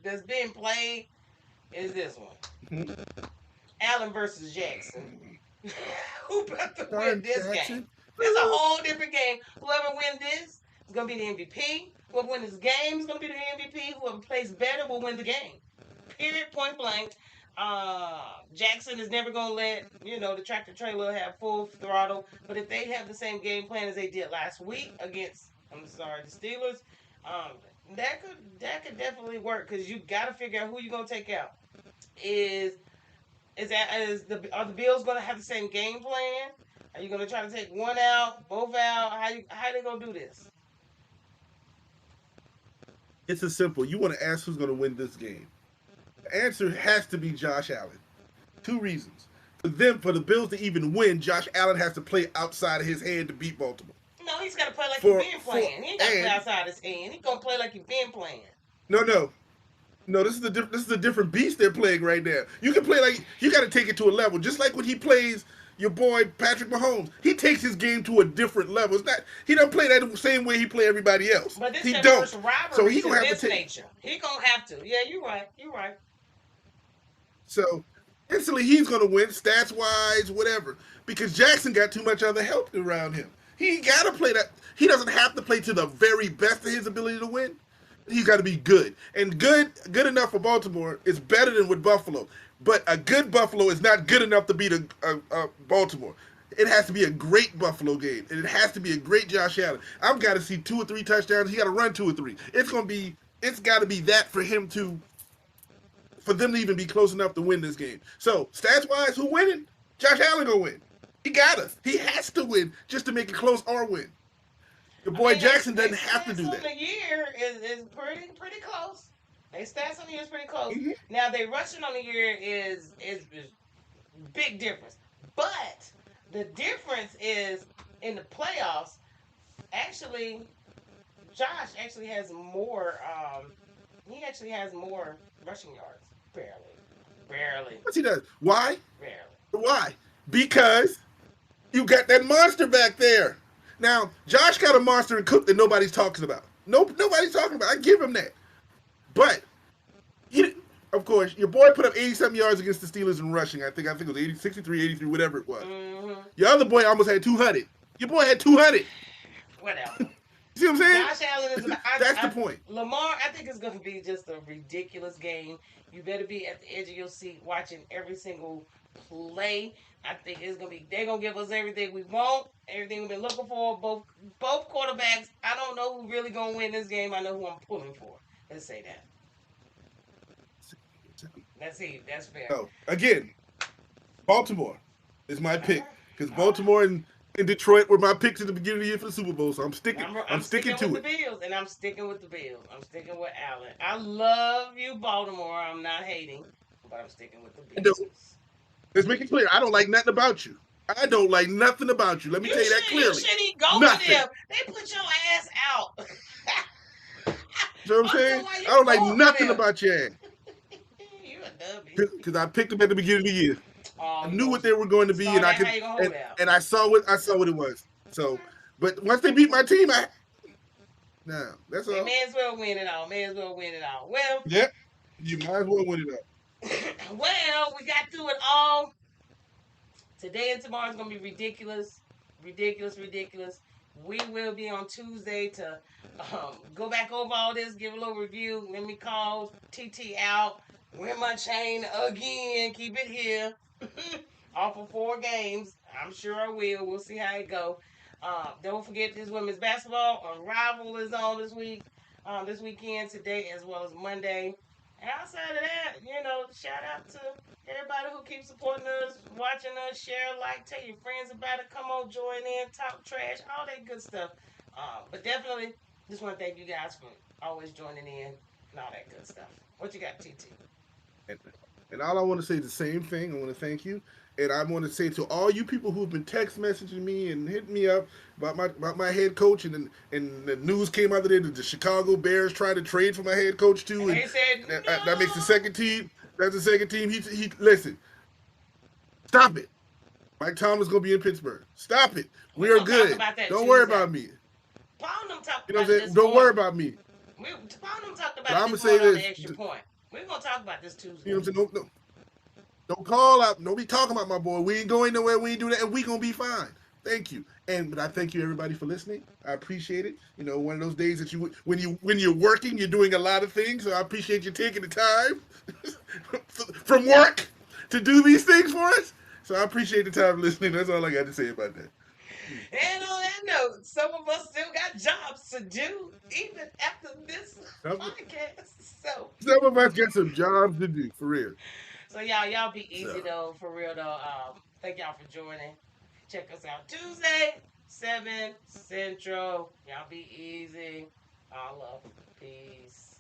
that's being played is this one. Mhm. Allen versus Jackson. Who about to win Torrence this game? Jackson. It's a whole different game. Whoever wins this is gonna be the MVP. Whoever wins this game is gonna be the MVP. Whoever plays better will win the game. Period. Point blank. Jackson is never gonna let the tractor trailer have full throttle. But if they have the same game plan as they did last week against, the Steelers, um, that could definitely work because you got to figure out who you're gonna take out. Is are the Bills gonna have the same game plan? Are you gonna try to take one out, both out? How they gonna do this? It's a simple. You want to ask who's going to win this game? The answer has to be Josh Allen. Two reasons. For the Bills to even win, Josh Allen has to play outside of his hand to beat Baltimore. No, he's gotta play like For he's been playing. He ain't gotta play outside his hand. He's gonna play like he's been playing. no, no, no. This is a different beast they're playing right now. You can play like you got to take it to a level, just like when he plays your boy Patrick Mahomes. He takes his game to a different level. It's not he don't play that the same way he play everybody else. But this He is don't. first rivalry So he to gonna have this to take. nature. He gonna have to. Yeah, you're right. You're right. So instantly he's gonna win stats wise, whatever, because Jackson got too much other help around him. He got to play that. He doesn't have to play to the very best of his ability to win. He's got to be good, and good enough for Baltimore is better than with Buffalo. But a good Buffalo is not good enough to beat a Baltimore. It has to be a great Buffalo game, and it has to be a great Josh Allen. I've got to see 2 or 3 touchdowns. He got to run 2 or 3. It's got to be that for them to even be close enough to win this game. So stats wise, who winning? Josh Allen gonna win. He has to win just to make it close or win. Your boy Jackson doesn't have to do that. The year is pretty close. They stats on the year is pretty close. Mm-hmm. Now they rushing on the year is big difference. But the difference is in the playoffs. Actually, Josh actually has more. He actually has more rushing yards. Barely. Yes, he does. Why? Barely. Why? Because you got that monster back there. Now, Josh got a monster in Cook that nobody's talking about. Nobody's talking about. I give him that. But of course, your boy put up 80-something yards against the Steelers in rushing. I think it was 80, 63, 83, whatever it was. Mm-hmm. Your other boy almost had 200. Your boy had 200. Whatever. You see what I'm saying? Josh Allen is. That's the point. Lamar, I think it's going to be just a ridiculous game. You better be at the edge of your seat watching every single play. I think it's going to be. They're going to give us everything we want, everything we've been looking for. Both quarterbacks. I don't know who really going to win this game. I know who I'm pulling for. Let's say that. Let's see. That's fair. So again, Baltimore is my pick because Baltimore and Detroit were my picks at the beginning of the year for the Super Bowl. So I'm sticking to with it. The Bills, and I'm sticking with the Bills. I'm sticking with Allen. I love you, Baltimore. I'm not hating, but I'm sticking with the Bills. Let's make it clear. I don't like nothing about you. I don't like nothing about you. Let me tell you that clearly. You shouldn't go with them. They put your ass out. You know what I'm saying? I don't like nothing about your ass. You a W. Because I picked them at the beginning of the year. I knew what they were going to be, and I saw what it was. So, but once they beat my team, that's all. May as well win it all. Well, yeah, you might as well win it all. Well, we got through it all. Today and tomorrow is gonna be ridiculous. We will be on Tuesday to go back over all this, give a little review. Let me call TT out. Wear my chain again. Keep it here. Off of 4 games. I'm sure I will. We'll see how it go. Don't forget this women's basketball. Arrival is on this week. this weekend, today, as well as Monday. And outside of that, shout out to everybody who keeps supporting us, watching us, share, like, tell your friends about it, come on, join in, talk trash, all that good stuff. But definitely, just want to thank you guys for always joining in and all that good stuff. What you got, TT? And, and all I want to say is the same thing. I want to thank you. And I want to say to all you people who've been text messaging me and hitting me up about my head coach, and the news came out today that the Chicago Bears tried to trade for my head coach And too, and they said, that makes the no. second team. That's the second team. He listen. Stop it. Mike Tomlin's gonna be in Pittsburgh. Stop it. We're We are going to talk good. about that Don't worry Tuesday. about me. Paul and them talked You know about what it I'm this saying? Don't worry morning. about me. Paul and them talked But about it I'm gonna this say morning on the this. extra point. We're going to talk about this You know Tuesday. what I'm saying? Don't call out. Don't be talking about my boy. We ain't going nowhere. We ain't do that, and we gonna be fine. Thank you. But I thank you everybody for listening. I appreciate it. One of those days that when you're working, you're doing a lot of things. So I appreciate you taking the time from work to do these things for us. So I appreciate the time listening. That's all I got to say about that. And on that note, some of us still got jobs to do even after this Some, podcast. So, some of us got some jobs to do for real. so y'all be easy So though, for real though. Thank y'all for joining. Check us out Tuesday, 7 Central. Y'all be easy. All love. Peace.